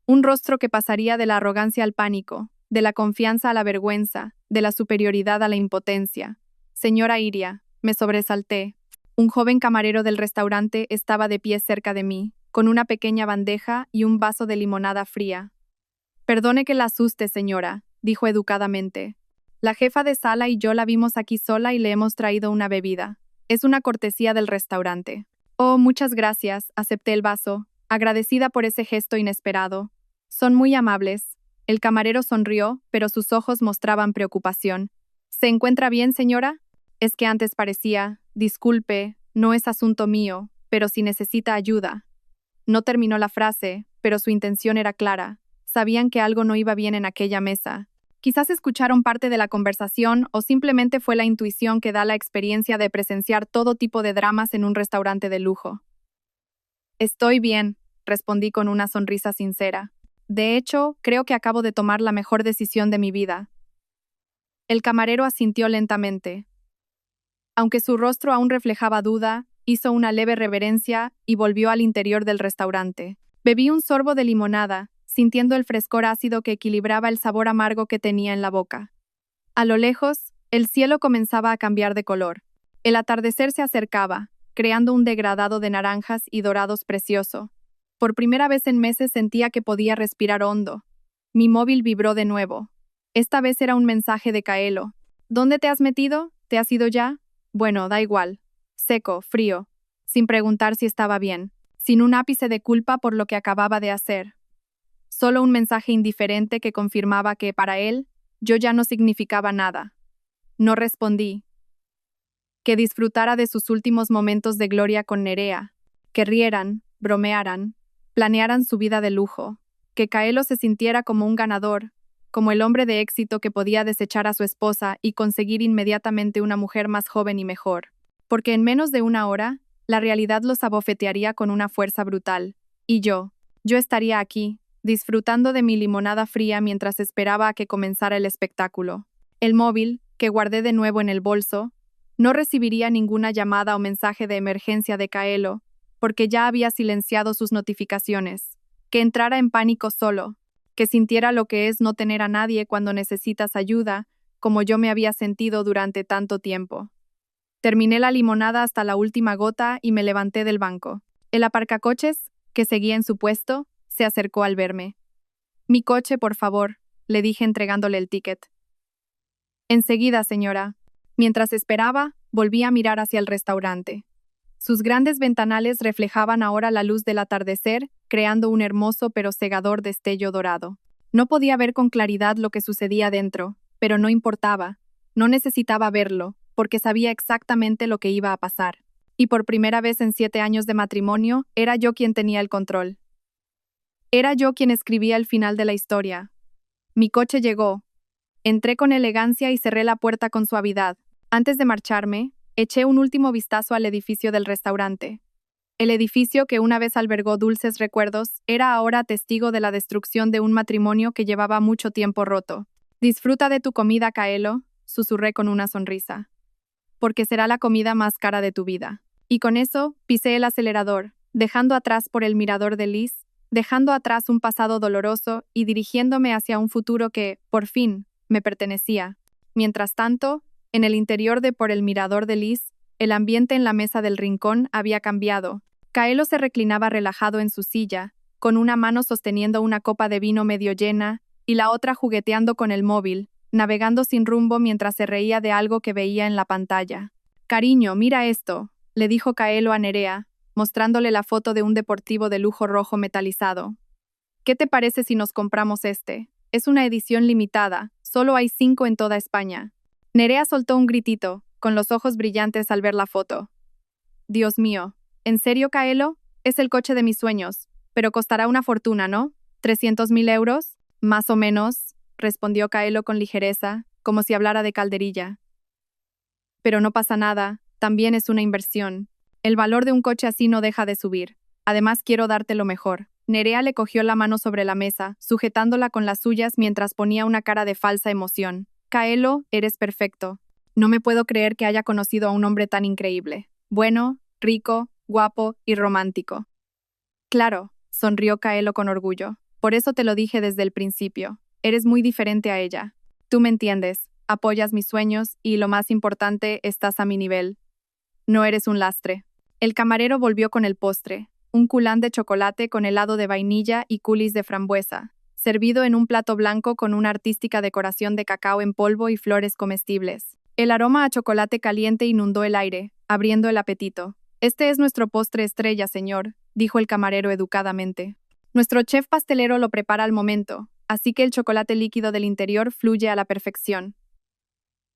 Un rostro que pasaría de la arrogancia al pánico, de la confianza a la vergüenza, de la superioridad a la impotencia. Señora Iria, me sobresalté. Un joven camarero del restaurante estaba de pie cerca de mí, con una pequeña bandeja y un vaso de limonada fría. Perdone que la asuste, señora, dijo educadamente. La jefa de sala y yo la vimos aquí sola y le hemos traído una bebida. Es una cortesía del restaurante. Oh, muchas gracias, acepté el vaso, agradecida por ese gesto inesperado. Son muy amables. El camarero sonrió, pero sus ojos mostraban preocupación. ¿Se encuentra bien, señora? Es que antes parecía, disculpe, no es asunto mío, pero si necesita ayuda. No terminó la frase, pero su intención era clara. Sabían que algo no iba bien en aquella mesa. Quizás escucharon parte de la conversación o simplemente fue la intuición que da la experiencia de presenciar todo tipo de dramas en un restaurante de lujo. Estoy bien, respondí con una sonrisa sincera. De hecho, creo que acabo de tomar la mejor decisión de mi vida. El camarero asintió lentamente. Aunque su rostro aún reflejaba duda, hizo una leve reverencia y volvió al interior del restaurante. Bebí un sorbo de limonada, sintiendo el frescor ácido que equilibraba el sabor amargo que tenía en la boca. A lo lejos, el cielo comenzaba a cambiar de color. El atardecer se acercaba, creando un degradado de naranjas y dorados precioso. Por primera vez en meses sentía que podía respirar hondo. Mi móvil vibró de nuevo. Esta vez era un mensaje de Kaelo. ¿Dónde te has metido? ¿Te has ido ya? Bueno, da igual. Seco, frío, sin preguntar si estaba bien, sin un ápice de culpa por lo que acababa de hacer. Solo un mensaje indiferente que confirmaba que, para él, yo ya no significaba nada. No respondí. Que disfrutara de sus últimos momentos de gloria con Nerea, que rieran, bromearan, planearan su vida de lujo, que Kaelo se sintiera como un ganador, como el hombre de éxito que podía desechar a su esposa y conseguir inmediatamente una mujer más joven y mejor. Porque en menos de una hora, la realidad los abofetearía con una fuerza brutal. Y yo estaría aquí, disfrutando de mi limonada fría mientras esperaba a que comenzara el espectáculo. El móvil, que guardé de nuevo en el bolso, no recibiría ninguna llamada o mensaje de emergencia de Kaelo, porque ya había silenciado sus notificaciones. Que entrara en pánico solo, que sintiera lo que es no tener a nadie cuando necesitas ayuda, como yo me había sentido durante tanto tiempo. Terminé la limonada hasta la última gota y me levanté del banco. El aparcacoches, que seguía en su puesto, se acercó al verme. Mi coche, por favor, le dije entregándole el ticket. Enseguida, señora. Mientras esperaba, volví a mirar hacia el restaurante. Sus grandes ventanales reflejaban ahora la luz del atardecer, creando un hermoso pero cegador destello dorado. No podía ver con claridad lo que sucedía dentro, pero no importaba. No necesitaba verlo, porque sabía exactamente lo que iba a pasar. Y por primera vez en 7 años de matrimonio, era yo quien tenía el control. Era yo quien escribía el final de la historia. Mi coche llegó. Entré con elegancia y cerré la puerta con suavidad. Antes de marcharme, eché un último vistazo al edificio del restaurante. El edificio que una vez albergó dulces recuerdos era ahora testigo de la destrucción de un matrimonio que llevaba mucho tiempo roto. Disfruta de tu comida, Kaelo, susurré con una sonrisa. Porque será la comida más cara de tu vida. Y con eso, pisé el acelerador, dejando atrás por el mirador de Liz, dejando atrás un pasado doloroso y dirigiéndome hacia un futuro que, por fin, me pertenecía. Mientras tanto, en el interior de por el mirador de Liz, el ambiente en la mesa del rincón había cambiado. Kaelo se reclinaba relajado en su silla, con una mano sosteniendo una copa de vino medio llena y la otra jugueteando con el móvil, navegando sin rumbo mientras se reía de algo que veía en la pantalla. «Cariño, mira esto», le dijo Kaelo a Nerea, mostrándole la foto de un deportivo de lujo rojo metalizado. «¿Qué te parece si nos compramos este? Es una edición limitada, solo hay 5 en toda España». Nerea soltó un gritito, con los ojos brillantes al ver la foto. «Dios mío, ¿en serio, Kaelo? Es el coche de mis sueños, pero costará una fortuna, ¿no? ¿300.000 euros? Más o menos», respondió Kaelo con ligereza, como si hablara de calderilla. «Pero no pasa nada, también es una inversión. El valor de un coche así no deja de subir. Además, quiero darte lo mejor». Nerea le cogió la mano sobre la mesa, sujetándola con las suyas mientras ponía una cara de falsa emoción. «Kaelo, eres perfecto. No me puedo creer que haya conocido a un hombre tan increíble. Bueno, rico, guapo y romántico». «Claro», sonrió Kaelo con orgullo. «Por eso te lo dije desde el principio. Eres muy diferente a ella. Tú me entiendes. apoyas mis sueños y, lo más importante, estás a mi nivel. No eres un lastre. El camarero volvió con el postre, un culán de chocolate con helado de vainilla y coulis de frambuesa, servido en un plato blanco con una artística decoración de cacao en polvo y flores comestibles. El aroma a chocolate caliente inundó el aire, abriendo el apetito. Este es nuestro postre estrella, señor, dijo el camarero educadamente. Nuestro chef pastelero lo prepara al momento, así que el chocolate líquido del interior fluye a la perfección.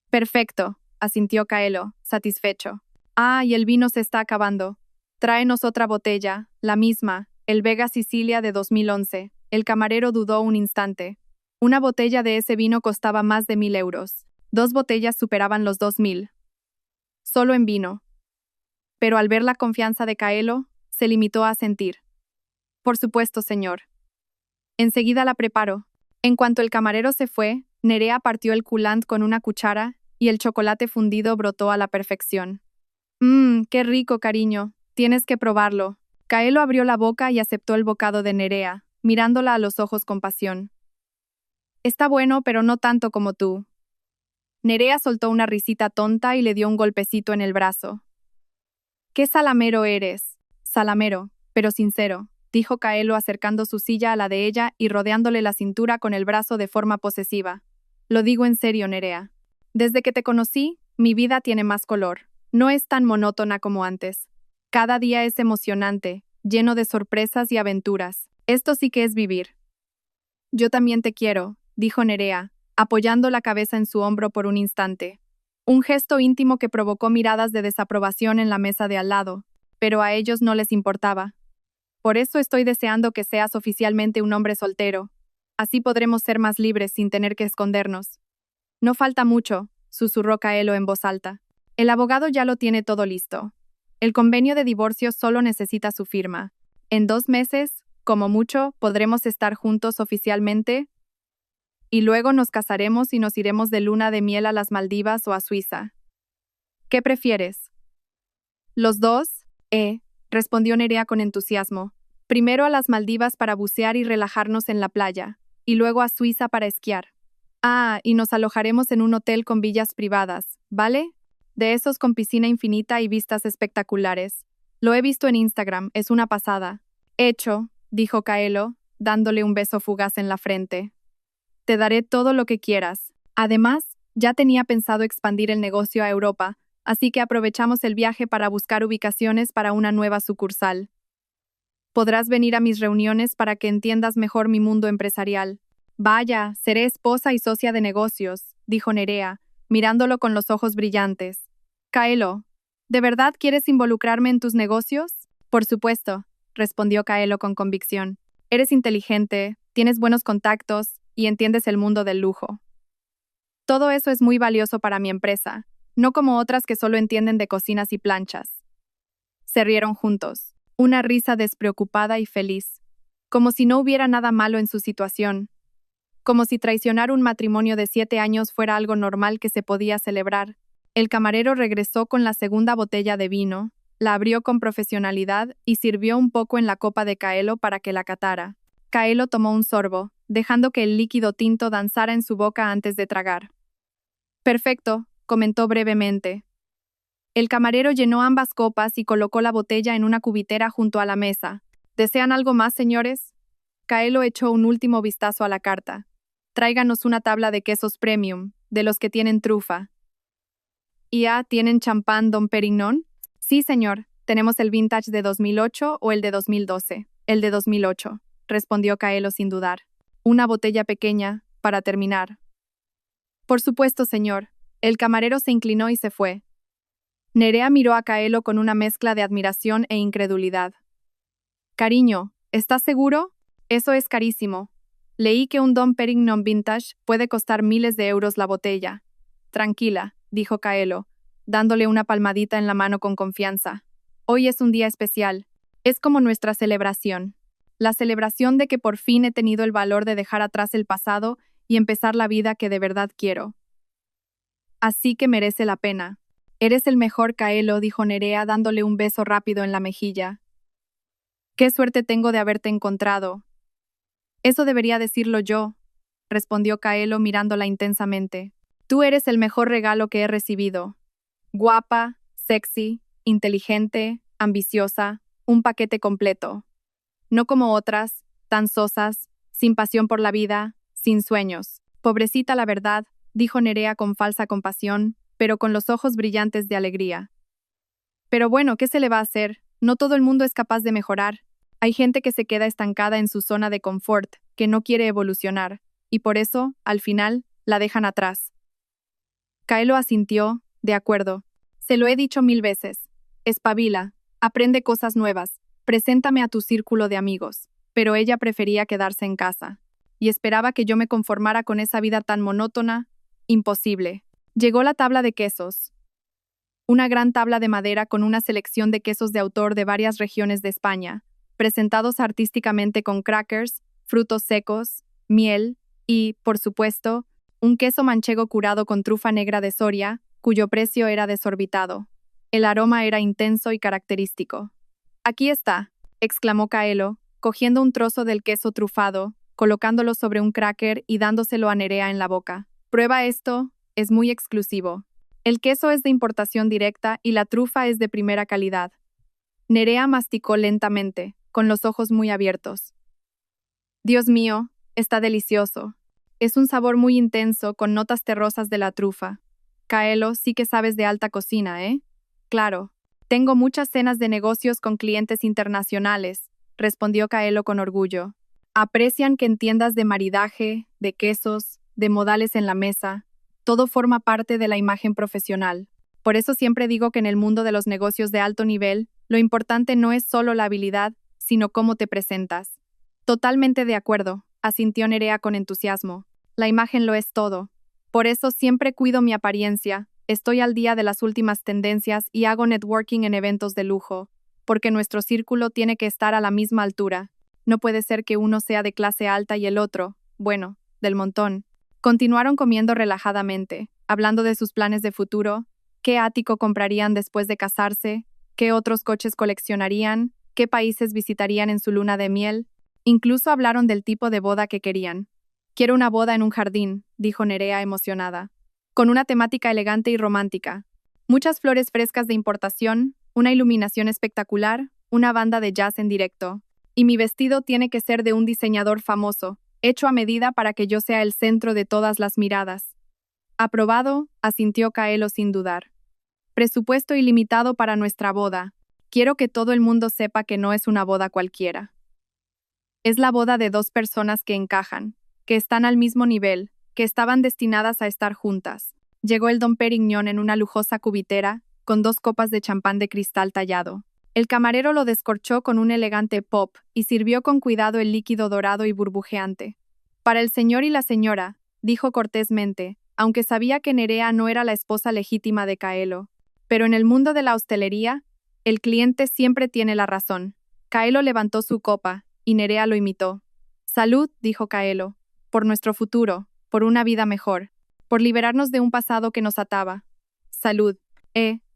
Perfecto, asintió Kaelo, satisfecho. Ah, y el vino se está acabando. Tráenos otra botella, la misma, el Vega Sicilia de 2011. El camarero dudó un instante. Una botella de ese vino costaba más de 1.000 euros. 2 botellas superaban los 2.000. Solo en vino. Pero al ver la confianza de Kaelo, se limitó a asentir. Por supuesto, señor. Enseguida la preparo. En cuanto el camarero se fue, Nerea partió el coulant con una cuchara y el chocolate fundido brotó a la perfección. Qué rico, cariño. Tienes que probarlo. Kaelo abrió la boca y aceptó el bocado de Nerea, mirándola a los ojos con pasión. Está bueno, pero no tanto como tú. Nerea soltó una risita tonta y le dio un golpecito en el brazo. ¿Qué salamero eres? Salamero, pero sincero, dijo Kaelo acercando su silla a la de ella y rodeándole la cintura con el brazo de forma posesiva. Lo digo en serio, Nerea. Desde que te conocí, mi vida tiene más color. No es tan monótona como antes. Cada día es emocionante, lleno de sorpresas y aventuras. Esto sí que es vivir. Yo también te quiero, dijo Nerea, apoyando la cabeza en su hombro por un instante. Un gesto íntimo que provocó miradas de desaprobación en la mesa de al lado, pero a ellos no les importaba. Por eso estoy deseando que seas oficialmente un hombre soltero. Así podremos ser más libres sin tener que escondernos. No falta mucho, susurró Kaelo en voz alta. El abogado ya lo tiene todo listo. El convenio de divorcio solo necesita su firma. En 2 meses, como mucho, podremos estar juntos oficialmente y luego nos casaremos y nos iremos de luna de miel a las Maldivas o a Suiza. ¿Qué prefieres? Los dos, respondió Nerea con entusiasmo. Primero a las Maldivas para bucear y relajarnos en la playa, y luego a Suiza para esquiar. Ah, y nos alojaremos en un hotel con villas privadas, ¿vale? De esos con piscina infinita y vistas espectaculares. Lo he visto en Instagram, es una pasada. Hecho, dijo Kaelo, dándole un beso fugaz en la frente. Te daré todo lo que quieras. Además, ya tenía pensado expandir el negocio a Europa, así que aprovechamos el viaje para buscar ubicaciones para una nueva sucursal. Podrás venir a mis reuniones para que entiendas mejor mi mundo empresarial. Vaya, seré esposa y socia de negocios, dijo Nerea, mirándolo con los ojos brillantes. Kaelo, ¿de verdad quieres involucrarme en tus negocios? Por supuesto, respondió Kaelo con convicción. Eres inteligente, tienes buenos contactos y entiendes el mundo del lujo. Todo eso es muy valioso para mi empresa, no como otras que solo entienden de cocinas y planchas. Se rieron juntos, una risa despreocupada y feliz, como si no hubiera nada malo en su situación, como si traicionar un matrimonio de 7 años fuera algo normal que se podía celebrar. El camarero regresó con la segunda botella de vino, la abrió con profesionalidad y sirvió un poco en la copa de Kaelo para que la catara. Kaelo tomó un sorbo, dejando que el líquido tinto danzara en su boca antes de tragar. Perfecto, comentó brevemente. El camarero llenó ambas copas y colocó la botella en una cubitera junto a la mesa. ¿Desean algo más, señores? Kaelo echó un último vistazo a la carta. Tráiganos una tabla de quesos premium, de los que tienen trufa. ¿Y tienen champán Dom Perignon? Sí, señor. Tenemos el vintage de 2008 o el de 2012. El de 2008, respondió Kaelo sin dudar. Una botella pequeña, para terminar. Por supuesto, señor. El camarero se inclinó y se fue. Nerea miró a Kaelo con una mezcla de admiración e incredulidad. Cariño, ¿estás seguro? Eso es carísimo. Leí que un Dom Perignon Vintage puede costar miles de euros la botella. Tranquila, dijo Kaelo, dándole una palmadita en la mano con confianza. Hoy es un día especial. Es como nuestra celebración. La celebración de que por fin he tenido el valor de dejar atrás el pasado y empezar la vida que de verdad quiero. Así que merece la pena. Eres el mejor, Kaelo, dijo Nerea dándole un beso rápido en la mejilla. Qué suerte tengo de haberte encontrado. Eso debería decirlo yo, respondió Kaelo mirándola intensamente. Tú eres el mejor regalo que he recibido. Guapa, sexy, inteligente, ambiciosa, un paquete completo. No como otras, tan sosas, sin pasión por la vida, sin sueños. Pobrecita la verdad, dijo Nerea con falsa compasión, pero con los ojos brillantes de alegría. Pero bueno, ¿qué se le va a hacer? No todo el mundo es capaz de mejorar. Hay gente que se queda estancada en su zona de confort, que no quiere evolucionar, y por eso, al final, la dejan atrás. Kaelo asintió, de acuerdo. Se lo he dicho 1000 veces. Espabila, aprende cosas nuevas, preséntame a tu círculo de amigos. Pero ella prefería quedarse en casa. Y esperaba que yo me conformara con esa vida tan monótona. Imposible. Llegó la tabla de quesos. Una gran tabla de madera con una selección de quesos de autor de varias regiones de España, presentados artísticamente con crackers, frutos secos, miel y, por supuesto, un queso manchego curado con trufa negra de Soria, cuyo precio era desorbitado. El aroma era intenso y característico. «Aquí está», exclamó Kaelo, cogiendo un trozo del queso trufado, colocándolo sobre un cracker y dándoselo a Nerea en la boca. «Prueba esto, es muy exclusivo. El queso es de importación directa y la trufa es de primera calidad». Nerea masticó lentamente, con los ojos muy abiertos. «Dios mío, está delicioso. Es un sabor muy intenso con notas terrosas de la trufa. Kaelo, sí que sabes de alta cocina, ¿eh?» «Claro. Tengo muchas cenas de negocios con clientes internacionales», respondió Kaelo con orgullo. «Aprecian que entiendas de maridaje, de quesos, de modales en la mesa. Todo forma parte de la imagen profesional. Por eso siempre digo que en el mundo de los negocios de alto nivel, lo importante no es solo la habilidad, sino cómo te presentas». «Totalmente de acuerdo», asintió Nerea con entusiasmo. «La imagen lo es todo. Por eso siempre cuido mi apariencia, estoy al día de las últimas tendencias y hago networking en eventos de lujo, porque nuestro círculo tiene que estar a la misma altura. No puede ser que uno sea de clase alta y el otro, bueno, del montón». Continuaron comiendo relajadamente, hablando de sus planes de futuro, qué ático comprarían después de casarse, qué otros coches coleccionarían, qué países visitarían en su luna de miel. Incluso hablaron del tipo de boda que querían. «Quiero una boda en un jardín», dijo Nerea emocionada, «con una temática elegante y romántica. Muchas flores frescas de importación, una iluminación espectacular, una banda de jazz en directo. Y mi vestido tiene que ser de un diseñador famoso, hecho a medida para que yo sea el centro de todas las miradas». «Aprobado», asintió Kaelo sin dudar. «Presupuesto ilimitado para nuestra boda. Quiero que todo el mundo sepa que no es una boda cualquiera. Es la boda de dos personas que encajan, que están al mismo nivel, que estaban destinadas a estar juntas». Llegó el Dom Perignon en una lujosa cubitera, con 2 copas de champán de cristal tallado. El camarero lo descorchó con un elegante pop y sirvió con cuidado el líquido dorado y burbujeante. «Para el señor y la señora», dijo cortésmente, aunque sabía que Nerea no era la esposa legítima de Kaelo. Pero en el mundo de la hostelería, el cliente siempre tiene la razón. Kaelo levantó su copa, y Nerea lo imitó. «Salud», dijo Kaelo, «por nuestro futuro, por una vida mejor, por liberarnos de un pasado que nos ataba». «Salud»,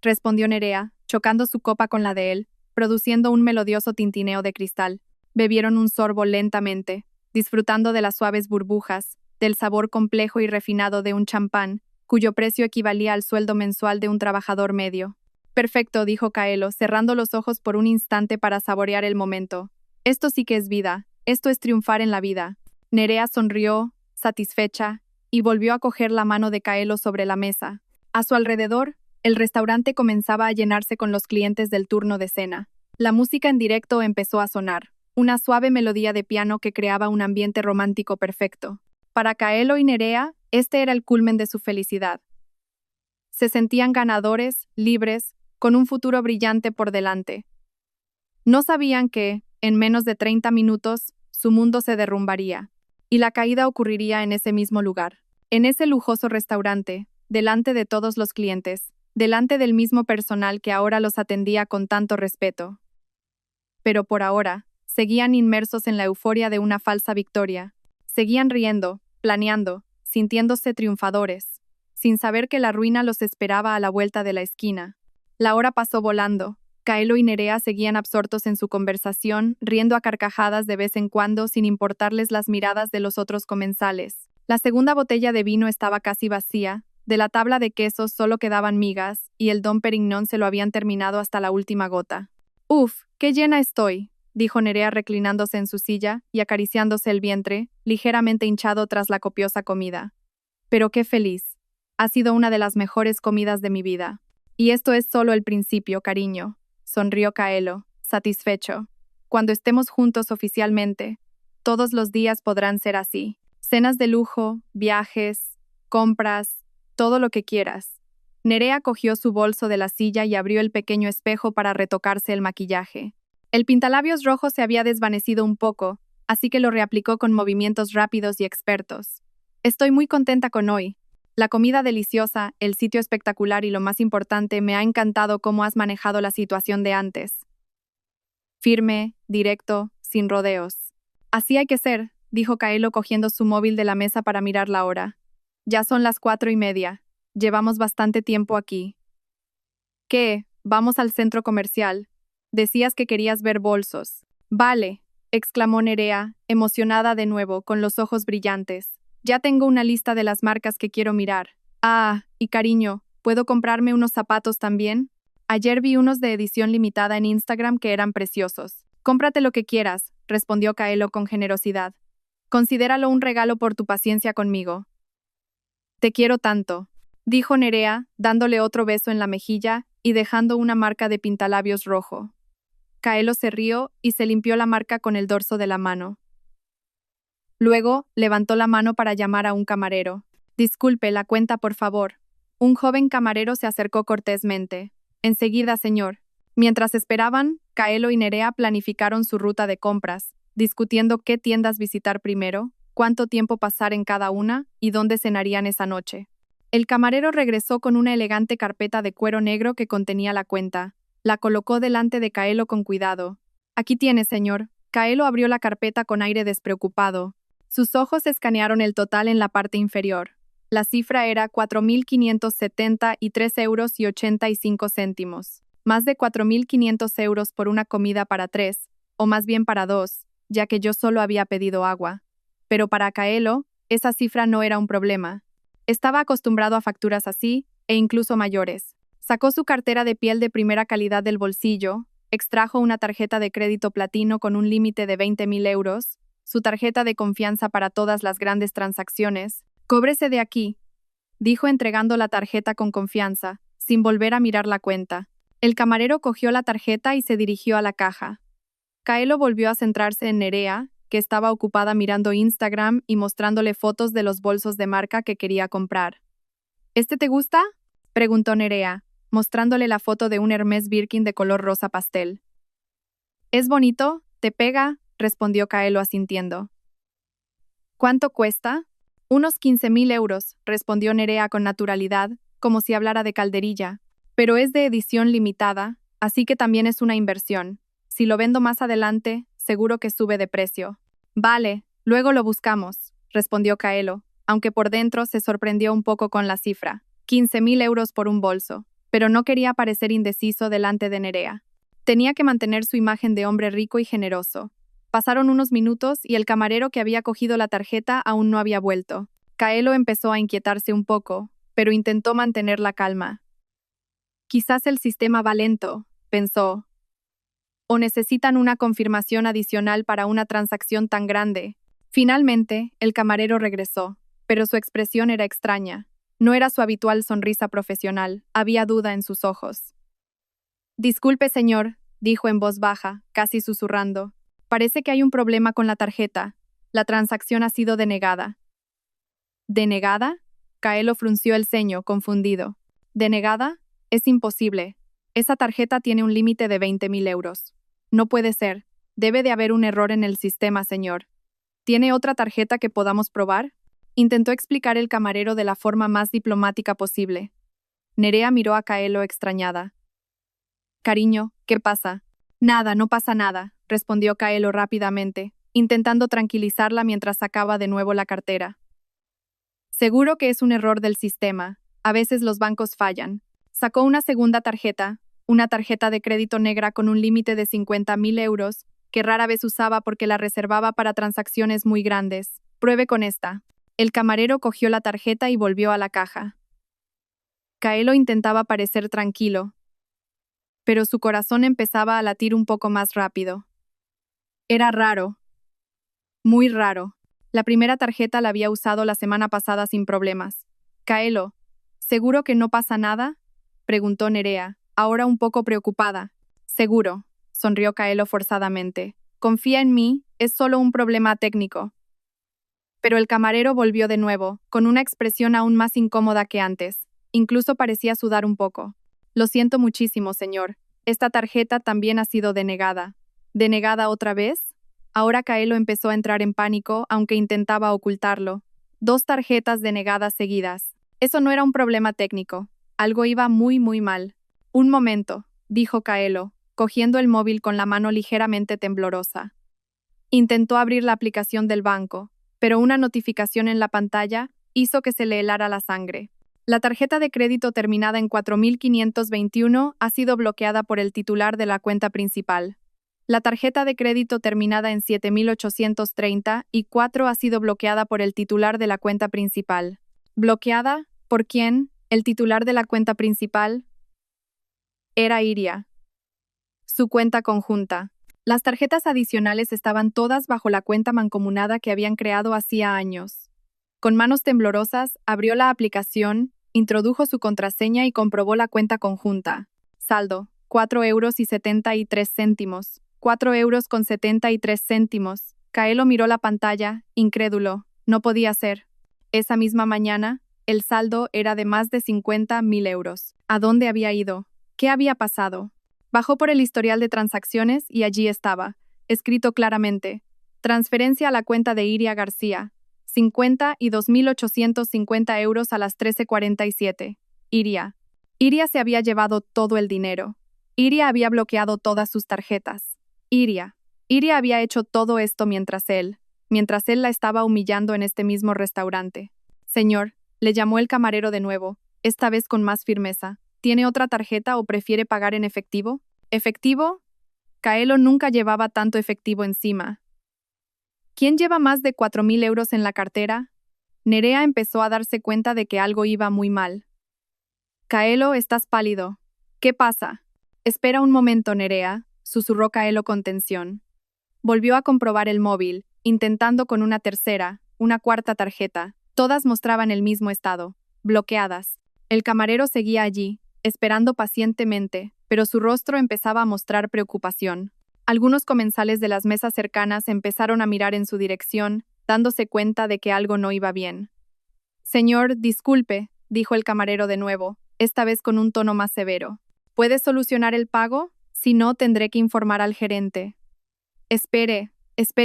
respondió Nerea, chocando su copa con la de él, produciendo un melodioso tintineo de cristal. Bebieron un sorbo lentamente, disfrutando de las suaves burbujas, del sabor complejo y refinado de un champán, cuyo precio equivalía al sueldo mensual de un trabajador medio. «Perfecto», dijo Kaelo, cerrando los ojos por un instante para saborear el momento. «Esto sí que es vida, esto es triunfar en la vida». Nerea sonrió, satisfecha, y volvió a coger la mano de Kaelo sobre la mesa. A su alrededor, el restaurante comenzaba a llenarse con los clientes del turno de cena. La música en directo empezó a sonar, una suave melodía de piano que creaba un ambiente romántico perfecto. Para Kaelo y Nerea, este era el culmen de su felicidad. Se sentían ganadores, libres, con un futuro brillante por delante. No sabían que, en menos de 30 minutos, su mundo se derrumbaría, y la caída ocurriría en ese mismo lugar, en ese lujoso restaurante, delante de todos los clientes, delante del mismo personal que ahora los atendía con tanto respeto. Pero por ahora, seguían inmersos en la euforia de una falsa victoria. Seguían riendo, planeando, sintiéndose triunfadores, sin saber que la ruina los esperaba a la vuelta de la esquina. La hora pasó volando. Kaelo y Nerea seguían absortos en su conversación, riendo a carcajadas de vez en cuando sin importarles las miradas de los otros comensales. La segunda botella de vino estaba casi vacía, De la tabla de quesos solo quedaban migas, y el Dom Perignon se lo habían terminado hasta la última gota. «Uf, qué llena estoy», dijo Nerea reclinándose en su silla y acariciándose el vientre, ligeramente hinchado tras la copiosa comida. «Pero qué feliz. Ha sido una de las mejores comidas de mi vida. Y esto es solo el principio, cariño», sonrió Kaelo, satisfecho. «Cuando estemos juntos oficialmente, todos los días podrán ser así. Cenas de lujo, viajes, compras, todo lo que quieras». Nerea cogió su bolso de la silla y abrió el pequeño espejo para retocarse el maquillaje. El pintalabios rojo se había desvanecido un poco, así que lo reaplicó con movimientos rápidos y expertos. «Estoy muy contenta con hoy. La comida deliciosa, el sitio espectacular y lo más importante, me ha encantado cómo has manejado la situación de antes. Firme, directo, sin rodeos». «Así hay que ser», dijo Kaelo cogiendo su móvil de la mesa para mirar la hora. «Ya son las 4:30. Llevamos bastante tiempo aquí». «¿Qué? Vamos al centro comercial. Decías que querías ver bolsos». «Vale», exclamó Nerea, emocionada de nuevo, con los ojos brillantes. «Ya tengo una lista de las marcas que quiero mirar. Ah, y cariño, ¿puedo comprarme unos zapatos también? Ayer vi unos de edición limitada en Instagram que eran preciosos». «Cómprate lo que quieras», respondió Kaelo con generosidad. «Considéralo un regalo por tu paciencia conmigo». «Te quiero tanto», dijo Nerea, dándole otro beso en la mejilla y dejando una marca de pintalabios rojo. Kaelo se rió y se limpió la marca con el dorso de la mano. Luego, levantó la mano para llamar a un camarero. «Disculpe, la cuenta, por favor». Un joven camarero se acercó cortésmente. «Enseguida, señor». Mientras esperaban, Kaelo y Nerea planificaron su ruta de compras, discutiendo qué tiendas visitar primero, cuánto tiempo pasar en cada una y dónde cenarían esa noche. El camarero regresó con una elegante carpeta de cuero negro que contenía la cuenta. La colocó delante de Kaelo con cuidado. «Aquí tiene, señor». Kaelo abrió la carpeta con aire despreocupado. Sus ojos escanearon el total en la parte inferior. La cifra era 4.573,85 €. Más de 4.500 € por una comida para 3, o más bien para 2, ya que yo solo había pedido agua. Pero para Kaelo, esa cifra no era un problema. Estaba acostumbrado a facturas así, e incluso mayores. Sacó su cartera de piel de primera calidad del bolsillo, extrajo una tarjeta de crédito platino con un límite de 20.000 €, su tarjeta de confianza para todas las grandes transacciones. «Cóbrese de aquí», dijo entregando la tarjeta con confianza, sin volver a mirar la cuenta. El camarero cogió la tarjeta y se dirigió a la caja. Kaelo volvió a centrarse en Nerea, que estaba ocupada mirando Instagram y mostrándole fotos de los bolsos de marca que quería comprar. «¿Este te gusta?», preguntó Nerea, mostrándole la foto de un Hermès Birkin de color rosa pastel. «Es bonito, te pega», respondió Kaelo asintiendo. «¿Cuánto cuesta?». «Unos 15.000 €, respondió Nerea con naturalidad, como si hablara de calderilla. «Pero es de edición limitada, así que también es una inversión. Si lo vendo más adelante, seguro que sube de precio». «Vale, luego lo buscamos», respondió Kaelo, aunque por dentro se sorprendió un poco con la cifra. 15.000 € por un bolso, pero no quería parecer indeciso delante de Nerea. Tenía que mantener su imagen de hombre rico y generoso. Pasaron unos minutos y el camarero que había cogido la tarjeta aún no había vuelto. Kaelo empezó a inquietarse un poco, pero intentó mantener la calma. «Quizás el sistema va lento», pensó. «O necesitan una confirmación adicional para una transacción tan grande». Finalmente, el camarero regresó, pero su expresión era extraña. No era su habitual sonrisa profesional, había duda en sus ojos. «Disculpe, señor», dijo en voz baja, casi susurrando. «Parece que hay un problema con la tarjeta. La transacción ha sido denegada». «¿Denegada?». Kaelo frunció el ceño, confundido. «¿Denegada? Es imposible. Esa tarjeta tiene un límite de 20.000 €. No puede ser. Debe de haber un error en el sistema, señor. ¿Tiene otra tarjeta que podamos probar?». Intentó explicar el camarero de la forma más diplomática posible. Nerea miró a Kaelo extrañada. «Cariño, ¿qué pasa?». «Nada, no pasa nada», respondió Kaelo rápidamente, intentando tranquilizarla mientras sacaba de nuevo la cartera. «Seguro que es un error del sistema. A veces los bancos fallan». Sacó una segunda tarjeta, una tarjeta de crédito negra con un límite de 50.000 €, que rara vez usaba porque la reservaba para transacciones muy grandes. «Pruebe con esta». El camarero cogió la tarjeta y volvió a la caja. Kaelo intentaba parecer tranquilo, pero su corazón empezaba a latir un poco más rápido. Era raro, muy raro. La primera tarjeta la había usado la semana pasada sin problemas. Kaelo, ¿seguro que no pasa nada? Preguntó Nerea, ahora un poco preocupada. Seguro, sonrió Kaelo forzadamente. Confía en mí, es solo un problema técnico. Pero el camarero volvió de nuevo, con una expresión aún más incómoda que antes. Incluso parecía sudar un poco. Lo siento muchísimo, señor. Esta tarjeta también ha sido denegada. ¿Denegada otra vez? Ahora Kaelo empezó a entrar en pánico, aunque intentaba ocultarlo. 2 tarjetas denegadas seguidas. Eso no era un problema técnico. Algo iba muy mal. Un momento, dijo Kaelo, cogiendo el móvil con la mano ligeramente temblorosa. Intentó abrir la aplicación del banco, pero una notificación en la pantalla hizo que se le helara la sangre. La tarjeta de crédito terminada en 4521 ha sido bloqueada por el titular de la cuenta principal. La tarjeta de crédito terminada en 7830 ha sido bloqueada por el titular de la cuenta principal. ¿Bloqueada? ¿Por quién? El titular de la cuenta principal era Iria. Su cuenta conjunta. Las tarjetas adicionales estaban todas bajo la cuenta mancomunada que habían creado hacía años. Con manos temblorosas, abrió la aplicación, introdujo su contraseña y comprobó la cuenta conjunta. Saldo, 4,73 €. 4,73 €. Kaelo miró la pantalla, incrédulo. No podía ser. Esa misma mañana, el saldo era de más de 50.000 euros. ¿A dónde había ido? ¿Qué había pasado? Bajó por el historial de transacciones y allí estaba, escrito claramente: transferencia a la cuenta de Iria García, 52.850 euros a las 13:47. Iria. Iria se había llevado todo el dinero. Iria había bloqueado todas sus tarjetas. Iria. Iria había hecho todo esto mientras él la estaba humillando en este mismo restaurante. Señor, le llamó el camarero de nuevo, esta vez con más firmeza. ¿Tiene otra tarjeta o prefiere pagar en efectivo? ¿Efectivo? Kaelo nunca llevaba tanto efectivo encima. ¿Quién lleva más de 4.000 euros en la cartera? Nerea empezó a darse cuenta de que algo iba muy mal. Kaelo, estás pálido. ¿Qué pasa? Espera un momento, Nerea, susurró Kaelo con tensión. Volvió a comprobar el móvil, intentando con una tercera, una cuarta tarjeta. Todas mostraban el mismo estado, bloqueadas. El camarero seguía allí, esperando pacientemente, pero su rostro empezaba a mostrar preocupación. Algunos comensales de las mesas cercanas empezaron a mirar en su dirección, dándose cuenta de que algo no iba bien. Señor, disculpe, dijo el camarero de nuevo, esta vez con un tono más severo. ¿Puede solucionar el pago? Si no, tendré que informar al gerente. Espere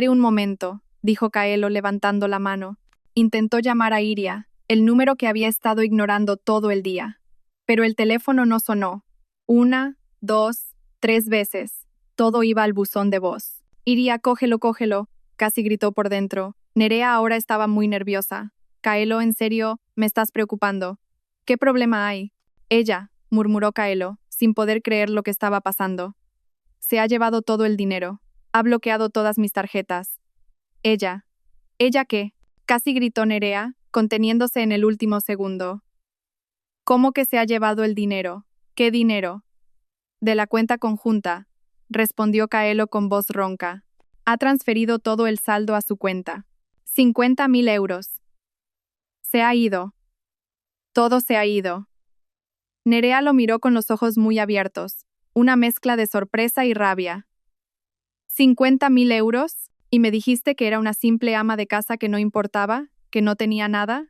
un momento, dijo Kaelo levantando la mano. Intentó llamar a Iria, el número que había estado ignorando todo el día. Pero el teléfono no sonó. 1, 2, 3 veces. Todo iba al buzón de voz. Iria, cógelo, casi gritó por dentro. Nerea ahora estaba muy nerviosa. Kaelo, en serio, me estás preocupando. ¿Qué problema hay? Ella, murmuró Kaelo, sin poder creer lo que estaba pasando. Se ha llevado todo el dinero. Ha bloqueado todas mis tarjetas. Ella. ¿Ella qué? Casi gritó Nerea, conteniéndose en el último segundo. ¿Cómo que se ha llevado el dinero? ¿Qué dinero? De la cuenta conjunta, respondió Kaelo con voz ronca. Ha transferido todo el saldo a su cuenta. 50.000 euros. Se ha ido. Todo se ha ido. Nerea lo miró con los ojos muy abiertos, una mezcla de sorpresa y rabia. 50.000 euros, ¿y me dijiste que era una simple ama de casa que no importaba, que no tenía nada?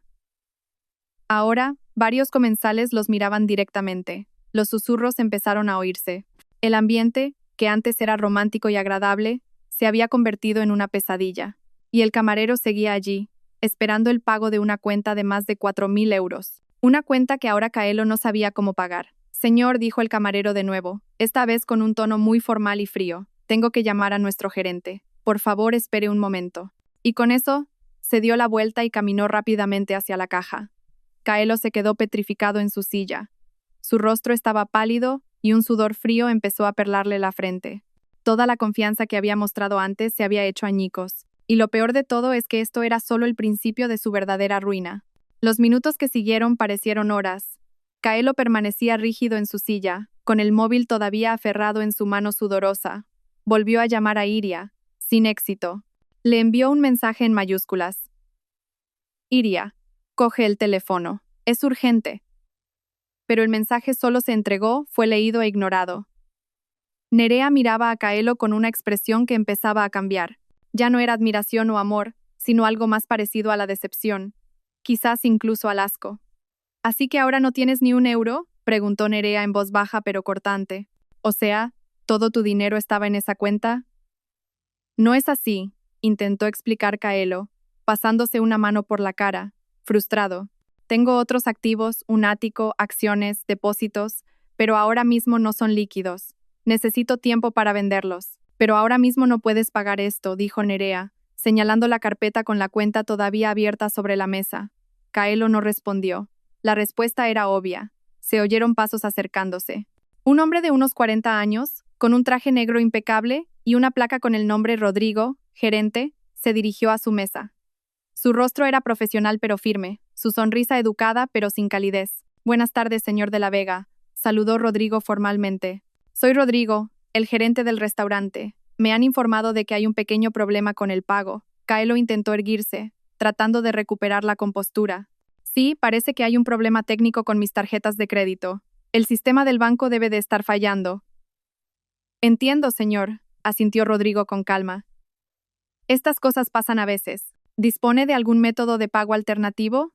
Ahora, varios comensales los miraban directamente. Los susurros empezaron a oírse. El ambiente, que antes era romántico y agradable, se había convertido en una pesadilla. Y el camarero seguía allí, esperando el pago de una cuenta de más de 4.000 euros. Una cuenta que ahora Kaelo no sabía cómo pagar. Señor, dijo el camarero de nuevo, esta vez con un tono muy formal y frío. Tengo que llamar a nuestro gerente. Por favor, espere un momento. Y con eso, se dio la vuelta y caminó rápidamente hacia la caja. Kaelo se quedó petrificado en su silla. Su rostro estaba pálido y un sudor frío empezó a perlarle la frente. Toda la confianza que había mostrado antes se había hecho añicos. Y lo peor de todo es que esto era solo el principio de su verdadera ruina. Los minutos que siguieron parecieron horas. Kaelo permanecía rígido en su silla, con el móvil todavía aferrado en su mano sudorosa. Volvió a llamar a Iria, sin éxito. Le envió un mensaje en mayúsculas. Iria, coge el teléfono. Es urgente. Pero el mensaje solo se entregó, fue leído e ignorado. Nerea miraba a Kaelo con una expresión que empezaba a cambiar. Ya no era admiración o amor, sino algo más parecido a la decepción. Quizás incluso al asco. ¿Así que ahora no tienes ni un euro? Preguntó Nerea en voz baja pero cortante. O sea, ¿todo tu dinero estaba en esa cuenta? No es así, intentó explicar Kaelo, pasándose una mano por la cara, frustrado. Tengo otros activos, un ático, acciones, depósitos, pero ahora mismo no son líquidos. Necesito tiempo para venderlos. Pero ahora mismo no puedes pagar esto, dijo Nerea, señalando la carpeta con la cuenta todavía abierta sobre la mesa. Kaelo no respondió. La respuesta era obvia. Se oyeron pasos acercándose. Un hombre de unos 40 años, con un traje negro impecable y una placa con el nombre Rodrigo, gerente, se dirigió a su mesa. Su rostro era profesional pero firme, su sonrisa educada pero sin calidez. Buenas tardes, señor de la Vega, saludó Rodrigo formalmente. Soy Rodrigo, el gerente del restaurante. Me han informado de que hay un pequeño problema con el pago. Kaelo intentó erguirse, tratando de recuperar la compostura. Sí, parece que hay un problema técnico con mis tarjetas de crédito. El sistema del banco debe de estar fallando. Entiendo, señor, asintió Rodrigo con calma. Estas cosas pasan a veces. ¿Dispone de algún método de pago alternativo?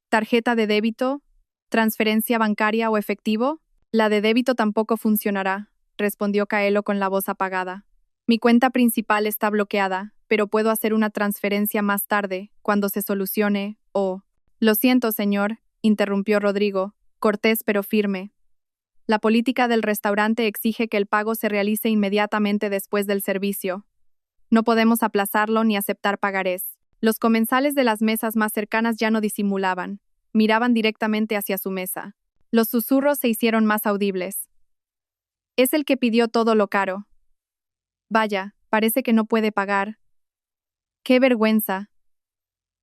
¿Tarjeta de débito? ¿Transferencia bancaria o efectivo? La de débito tampoco funcionará, respondió Kaelo con la voz apagada. Mi cuenta principal está bloqueada, pero puedo hacer una transferencia más tarde, cuando se solucione, o... Lo siento, señor, interrumpió Rodrigo, cortés pero firme. La política del restaurante exige que el pago se realice inmediatamente después del servicio. No podemos aplazarlo ni aceptar pagarés. Los comensales de las mesas más cercanas ya no disimulaban, miraban directamente hacia su mesa. Los susurros se hicieron más audibles. Es el que pidió todo lo caro. Vaya, parece que no puede pagar. ¡Qué vergüenza!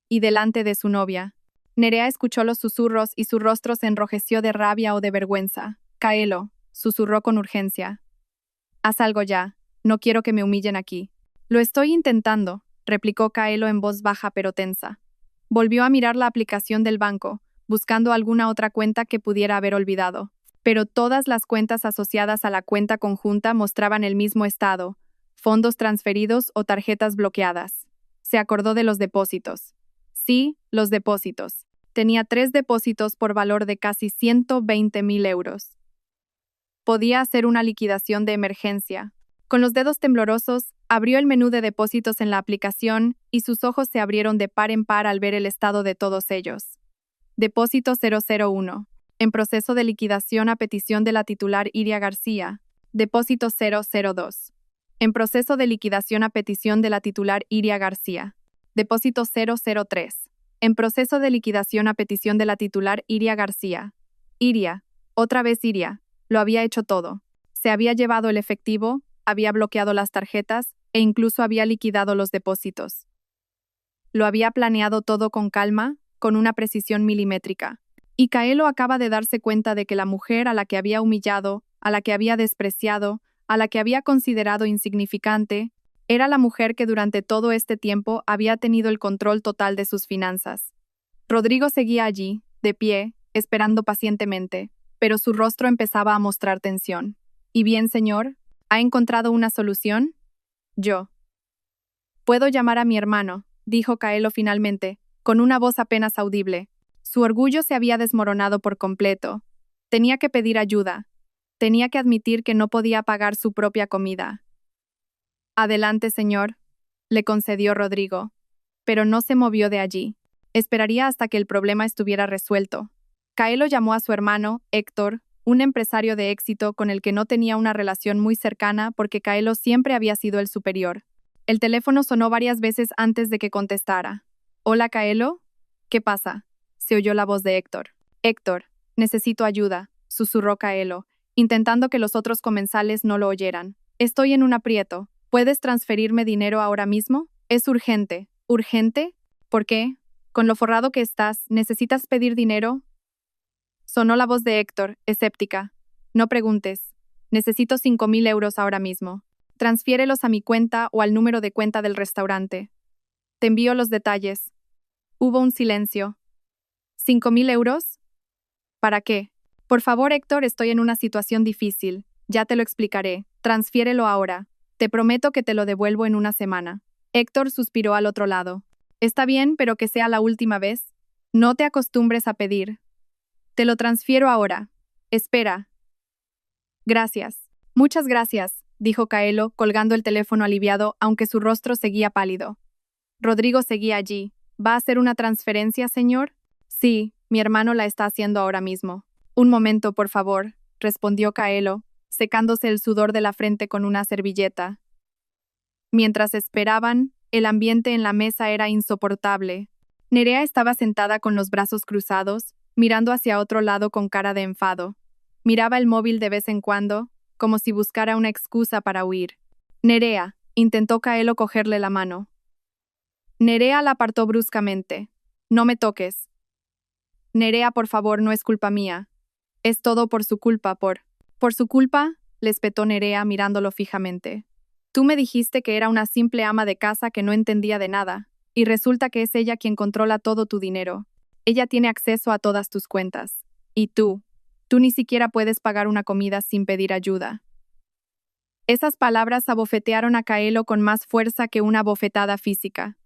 Y delante de su novia. Nerea escuchó los susurros y su rostro se enrojeció de rabia o de vergüenza. Kaelo, susurró con urgencia. Haz algo ya, no quiero que me humillen aquí. Lo estoy intentando, replicó Kaelo en voz baja pero tensa. Volvió a mirar la aplicación del banco, buscando alguna otra cuenta que pudiera haber olvidado. Pero todas las cuentas asociadas a la cuenta conjunta mostraban el mismo estado, fondos transferidos o tarjetas bloqueadas. Se acordó de los depósitos. Sí, los depósitos. Tenía 3 depósitos por valor de casi 120.000 euros. Podía hacer una liquidación de emergencia. Con los dedos temblorosos, abrió el menú de depósitos en la aplicación y sus ojos se abrieron de par en par al ver el estado de todos ellos. Depósito 001. En proceso de liquidación a petición de la titular Iria García. Depósito 002. En proceso de liquidación a petición de la titular Iria García. Depósito 003. En proceso de liquidación a petición de la titular Iria García. Iria. Otra vez Iria. Lo había hecho todo. Se había llevado el efectivo, había bloqueado las tarjetas e incluso había liquidado los depósitos. Lo había planeado todo con calma, con una precisión milimétrica. Y Kaelo acaba de darse cuenta de que la mujer a la que había humillado, a la que había despreciado, a la que había considerado insignificante, era la mujer que durante todo este tiempo había tenido el control total de sus finanzas. Rodrigo seguía allí, de pie, esperando pacientemente, pero su rostro empezaba a mostrar tensión. ¿Y bien, señor? ¿Ha encontrado una solución? Yo. Puedo llamar a mi hermano, dijo Kaelo finalmente, con una voz apenas audible. Su orgullo se había desmoronado por completo. Tenía que pedir ayuda. Tenía que admitir que no podía pagar su propia comida. Adelante, señor, le concedió Rodrigo. Pero no se movió de allí. Esperaría hasta que el problema estuviera resuelto. Kaelo llamó a su hermano, Héctor, un empresario de éxito con el que no tenía una relación muy cercana porque Kaelo siempre había sido el superior. El teléfono sonó varias veces antes de que contestara. «Hola, Kaelo. ¿Qué pasa?», se oyó la voz de Héctor. «Héctor, necesito ayuda», susurró Kaelo, intentando que los otros comensales no lo oyeran. «Estoy en un aprieto. ¿Puedes transferirme dinero ahora mismo? Es urgente». «¿Urgente? ¿Por qué? Con lo forrado que estás, ¿necesitas pedir dinero?» Sonó la voz de Héctor, escéptica. No preguntes. Necesito 5.000 euros ahora mismo. Transfiérelos a mi cuenta o al número de cuenta del restaurante. Te envío los detalles. Hubo un silencio. ¿5.000 euros? ¿Para qué? Por favor, Héctor, estoy en una situación difícil. Ya te lo explicaré. Transfiérelo ahora. Te prometo que te lo devuelvo en una semana. Héctor suspiró al otro lado. Está bien, pero que sea la última vez. No te acostumbres a pedir. Te lo transfiero ahora. Espera. Gracias. Muchas gracias, dijo Kaelo, colgando el teléfono aliviado, aunque su rostro seguía pálido. Rodrigo seguía allí. ¿Va a hacer una transferencia, señor? Sí, mi hermano la está haciendo ahora mismo. Un momento, por favor, respondió Kaelo, secándose el sudor de la frente con una servilleta. Mientras esperaban, el ambiente en la mesa era insoportable. Nerea estaba sentada con los brazos cruzados, mirando hacia otro lado con cara de enfado. Miraba el móvil de vez en cuando, como si buscara una excusa para huir. Nerea, intentó Kaelo cogerle la mano. Nerea la apartó bruscamente. No me toques. Nerea, por favor, no es culpa mía. Es todo por su culpa, ¿Por su culpa? Le espetó Nerea mirándolo fijamente. Tú me dijiste que era una simple ama de casa que no entendía de nada, y resulta que es ella quien controla todo tu dinero. Ella tiene acceso a todas tus cuentas. Y tú ni siquiera puedes pagar una comida sin pedir ayuda. Esas palabras abofetearon a Kaelo con más fuerza que una bofetada física.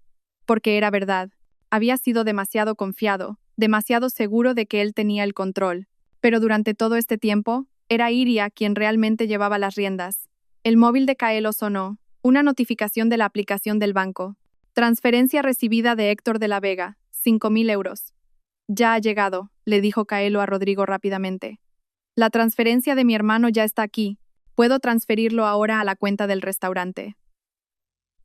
Porque era verdad. Había sido demasiado confiado, demasiado seguro de que él tenía el control. Pero durante todo este tiempo, era Iria quien realmente llevaba las riendas. El móvil de Kaelo sonó. Una notificación de la aplicación del banco. Transferencia recibida de Héctor de la Vega. 5.000 euros. Ya ha llegado, le dijo Kaelo a Rodrigo rápidamente. La transferencia de mi hermano ya está aquí. Puedo transferirlo ahora a la cuenta del restaurante.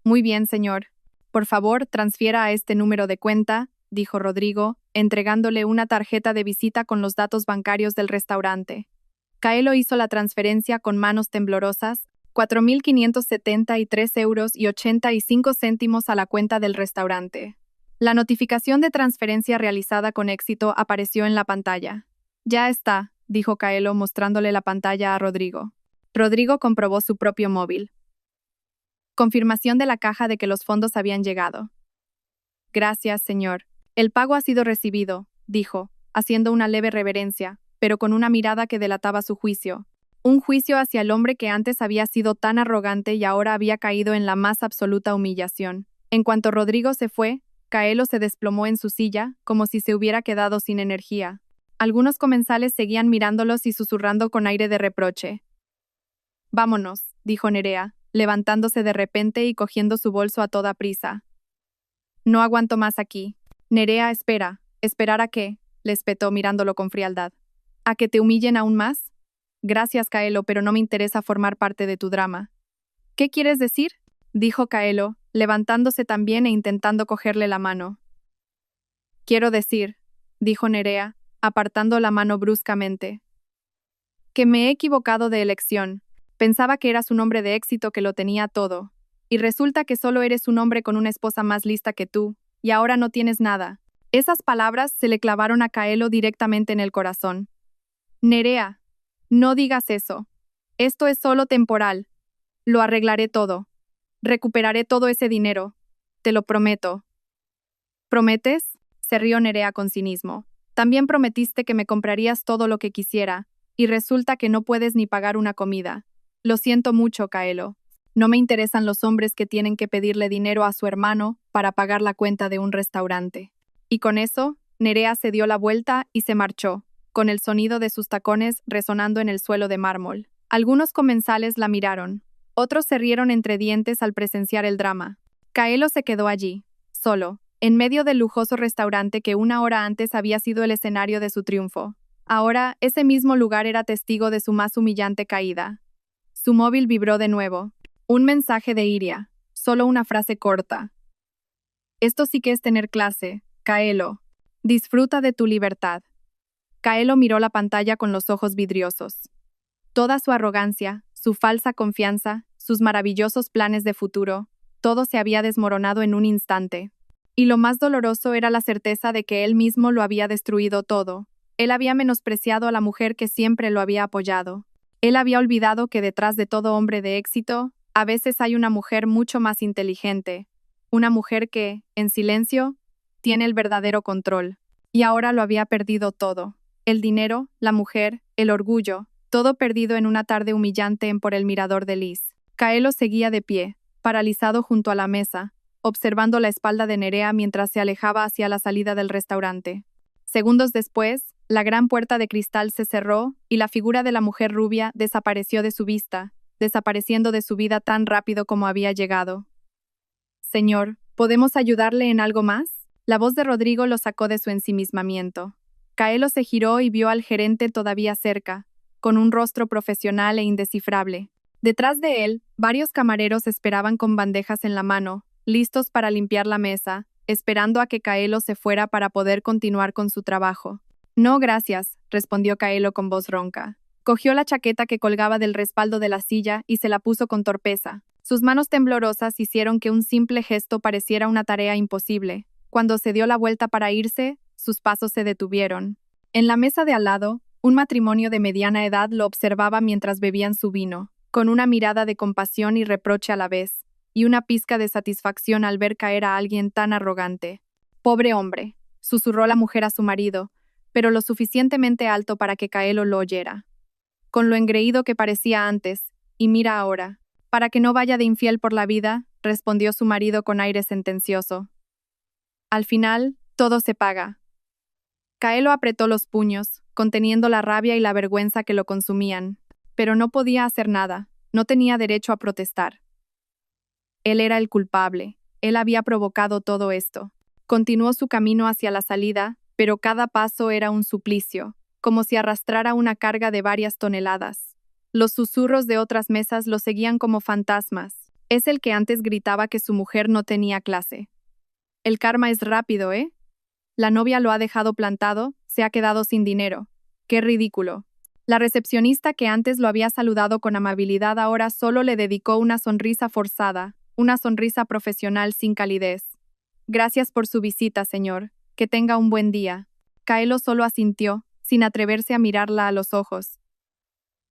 Muy bien, señor. Por favor, transfiera a este número de cuenta, dijo Rodrigo, entregándole una tarjeta de visita con los datos bancarios del restaurante. Kaelo hizo la transferencia con manos temblorosas, 4.573 euros y 85 céntimos a la cuenta del restaurante. La notificación de transferencia realizada con éxito apareció en la pantalla. Ya está, dijo Kaelo mostrándole la pantalla a Rodrigo. Rodrigo comprobó su propio móvil. Confirmación de la caja de que los fondos habían llegado. Gracias, señor. El pago ha sido recibido, dijo, haciendo una leve reverencia, pero con una mirada que delataba su juicio. Un juicio hacia el hombre que antes había sido tan arrogante y ahora había caído en la más absoluta humillación. En cuanto Rodrigo se fue, Kaelo se desplomó en su silla, como si se hubiera quedado sin energía. Algunos comensales seguían mirándolos y susurrando con aire de reproche. Vámonos, dijo Nerea, levantándose de repente y cogiendo su bolso a toda prisa. No aguanto más aquí. Nerea, espera. ¿Esperar a qué? Le espetó mirándolo con frialdad. ¿A que te humillen aún más? Gracias, Kaelo, pero no me interesa formar parte de tu drama. ¿Qué quieres decir? Dijo Kaelo, levantándose también e intentando cogerle la mano. Quiero decir, dijo Nerea, apartando la mano bruscamente, que me he equivocado de elección. Pensaba que eras un hombre de éxito que lo tenía todo. Y resulta que solo eres un hombre con una esposa más lista que tú, y ahora no tienes nada. Esas palabras se le clavaron a Kaelo directamente en el corazón. Nerea, no digas eso. Esto es solo temporal. Lo arreglaré todo. Recuperaré todo ese dinero. Te lo prometo. ¿Prometes? Se rió Nerea con cinismo. También prometiste que me comprarías todo lo que quisiera, y resulta que no puedes ni pagar una comida. Lo siento mucho, Kaelo. No me interesan los hombres que tienen que pedirle dinero a su hermano para pagar la cuenta de un restaurante. Y con eso, Nerea se dio la vuelta y se marchó, con el sonido de sus tacones resonando en el suelo de mármol. Algunos comensales la miraron. Otros se rieron entre dientes al presenciar el drama. Kaelo se quedó allí, solo, en medio del lujoso restaurante que una hora antes había sido el escenario de su triunfo. Ahora, ese mismo lugar era testigo de su más humillante caída. Su móvil vibró de nuevo. Un mensaje de Iria. Solo una frase corta. Esto sí que es tener clase, Kaelo. Disfruta de tu libertad. Kaelo miró la pantalla con los ojos vidriosos. Toda su arrogancia, su falsa confianza, sus maravillosos planes de futuro, todo se había desmoronado en un instante. Y lo más doloroso era la certeza de que él mismo lo había destruido todo. Él había menospreciado a la mujer que siempre lo había apoyado. Él había olvidado que detrás de todo hombre de éxito, a veces hay una mujer mucho más inteligente, una mujer que, en silencio, tiene el verdadero control. Y ahora lo había perdido todo. El dinero, la mujer, el orgullo, todo perdido en una tarde humillante en por el mirador de Liz. Kaelo seguía de pie, paralizado junto a la mesa, observando la espalda de Nerea mientras se alejaba hacia la salida del restaurante. Segundos después, la gran puerta de cristal se cerró y la figura de la mujer rubia desapareció de su vista, desapareciendo de su vida tan rápido como había llegado. Señor, ¿podemos ayudarle en algo más? La voz de Rodrigo lo sacó de su ensimismamiento. Kaelo se giró y vio al gerente todavía cerca, con un rostro profesional e indescifrable. Detrás de él, varios camareros esperaban con bandejas en la mano, listos para limpiar la mesa, esperando a que Kaelo se fuera para poder continuar con su trabajo. No, gracias, respondió Kaelo con voz ronca. Cogió la chaqueta que colgaba del respaldo de la silla y se la puso con torpeza. Sus manos temblorosas hicieron que un simple gesto pareciera una tarea imposible. Cuando se dio la vuelta para irse, sus pasos se detuvieron. En la mesa de al lado, un matrimonio de mediana edad lo observaba mientras bebían su vino, con una mirada de compasión y reproche a la vez, y una pizca de satisfacción al ver caer a alguien tan arrogante. «Pobre hombre», susurró la mujer a su marido, pero lo suficientemente alto para que Kaelo lo oyera. «Con lo engreído que parecía antes, y mira ahora. Para que no vaya de infiel por la vida», respondió su marido con aire sentencioso. «Al final, todo se paga». Kaelo apretó los puños, conteniendo la rabia y la vergüenza que lo consumían, pero no podía hacer nada, no tenía derecho a protestar. Él era el culpable, él había provocado todo esto. Continuó su camino hacia la salida, pero cada paso era un suplicio, como si arrastrara una carga de varias toneladas. Los susurros de otras mesas lo seguían como fantasmas. Es el que antes gritaba que su mujer no tenía clase. El karma es rápido, ¿eh? La novia lo ha dejado plantado, se ha quedado sin dinero. ¡Qué ridículo! La recepcionista que antes lo había saludado con amabilidad ahora solo le dedicó una sonrisa forzada, una sonrisa profesional sin calidez. «Gracias por su visita, señor. Que tenga un buen día». Kaelo solo asintió, sin atreverse a mirarla a los ojos.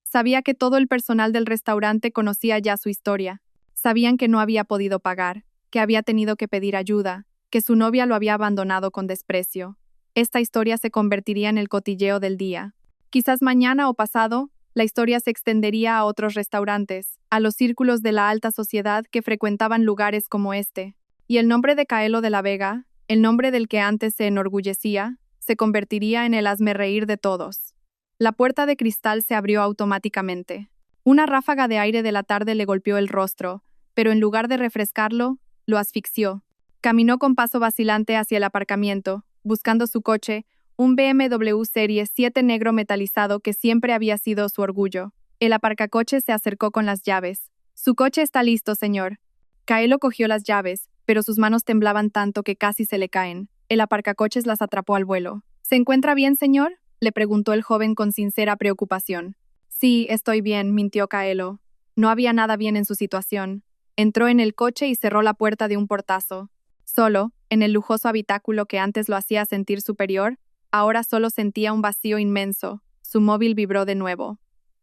Sabía que todo el personal del restaurante conocía ya su historia. Sabían que no había podido pagar, que había tenido que pedir ayuda, que su novia lo había abandonado con desprecio. Esta historia se convertiría en el cotilleo del día. Quizás mañana o pasado, la historia se extendería a otros restaurantes, a los círculos de la alta sociedad que frecuentaban lugares como este. Y el nombre de Kaelo de la Vega, el nombre del que antes se enorgullecía, se convertiría en el hazmerreír de todos. La puerta de cristal se abrió automáticamente. Una ráfaga de aire de la tarde le golpeó el rostro, pero en lugar de refrescarlo, lo asfixió. Caminó con paso vacilante hacia el aparcamiento, buscando su coche, un BMW Serie 7 negro metalizado que siempre había sido su orgullo. El aparcacoches se acercó con las llaves. «Su coche está listo, señor». Kaelo cogió las llaves, pero sus manos temblaban tanto que casi se le caen. El aparcacoches las atrapó al vuelo. «¿Se encuentra bien, señor?», le preguntó el joven con sincera preocupación. «Sí, estoy bien», mintió Kaelo. No había nada bien en su situación. Entró en el coche y cerró la puerta de un portazo. Solo, en el lujoso habitáculo que antes lo hacía sentir superior, ahora solo sentía un vacío inmenso. Su móvil vibró de nuevo.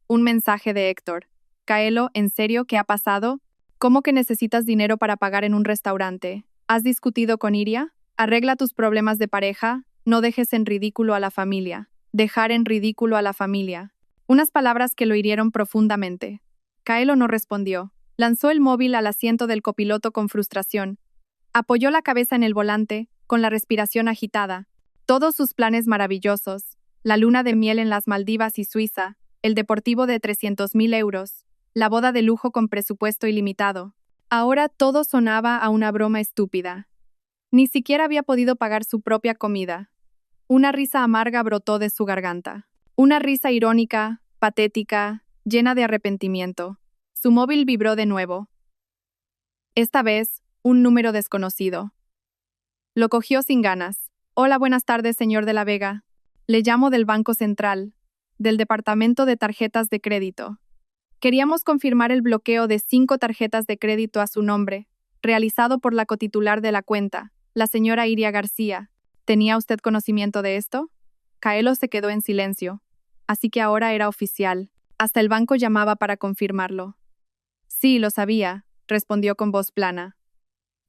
Un mensaje de Héctor. «Kaelo, ¿en serio qué ha pasado? ¿Cómo que necesitas dinero para pagar en un restaurante? ¿Has discutido con Iria? Arregla tus problemas de pareja, no dejes en ridículo a la familia». Dejar en ridículo a la familia. Unas palabras que lo hirieron profundamente. Kaelo no respondió. Lanzó el móvil al asiento del copiloto con frustración. Apoyó la cabeza en el volante, con la respiración agitada. Todos sus planes maravillosos, la luna de miel en las Maldivas y Suiza, el deportivo de 300.000 euros, la boda de lujo con presupuesto ilimitado. Ahora todo sonaba a una broma estúpida. Ni siquiera había podido pagar su propia comida. Una risa amarga brotó de su garganta. Una risa irónica, patética, llena de arrepentimiento. Su móvil vibró de nuevo. Esta vez, un número desconocido. Lo cogió sin ganas. «Hola, buenas tardes, señor de la Vega. Le llamo del Banco Central, del Departamento de Tarjetas de Crédito. Queríamos confirmar el bloqueo de 5 tarjetas de crédito a su nombre, realizado por la cotitular de la cuenta, la señora Iria García. ¿Tenía usted conocimiento de esto?». Kaelo se quedó en silencio. Así que ahora era oficial. Hasta el banco llamaba para confirmarlo. Sí, lo sabía, respondió con voz plana.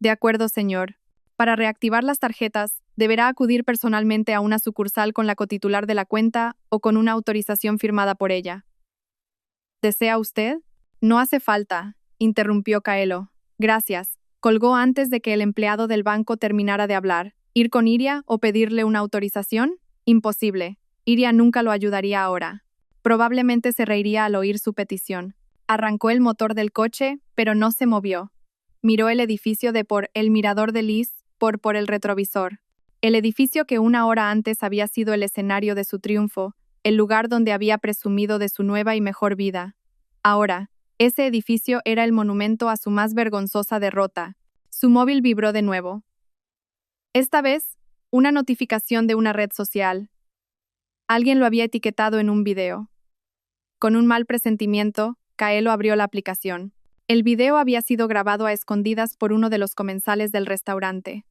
De acuerdo, señor. Para reactivar las tarjetas, deberá acudir personalmente a una sucursal con la cotitular de la cuenta o con una autorización firmada por ella. ¿Desea usted? No hace falta, interrumpió Kaelo. Gracias. Colgó antes de que el empleado del banco terminara de hablar. ¿Ir con Iria o pedirle una autorización? Imposible. Iria nunca lo ayudaría ahora. Probablemente se reiría al oír su petición. Arrancó el motor del coche, pero no se movió. Miró el edificio de por el mirador de Liz, por el retrovisor. El edificio que una hora antes había sido el escenario de su triunfo, el lugar donde había presumido de su nueva y mejor vida. Ahora, ese edificio era el monumento a su más vergonzosa derrota. Su móvil vibró de nuevo. Esta vez, una notificación de una red social. Alguien lo había etiquetado en un video. Con un mal presentimiento, Kaelo abrió la aplicación. El video había sido grabado a escondidas por uno de los comensales del restaurante.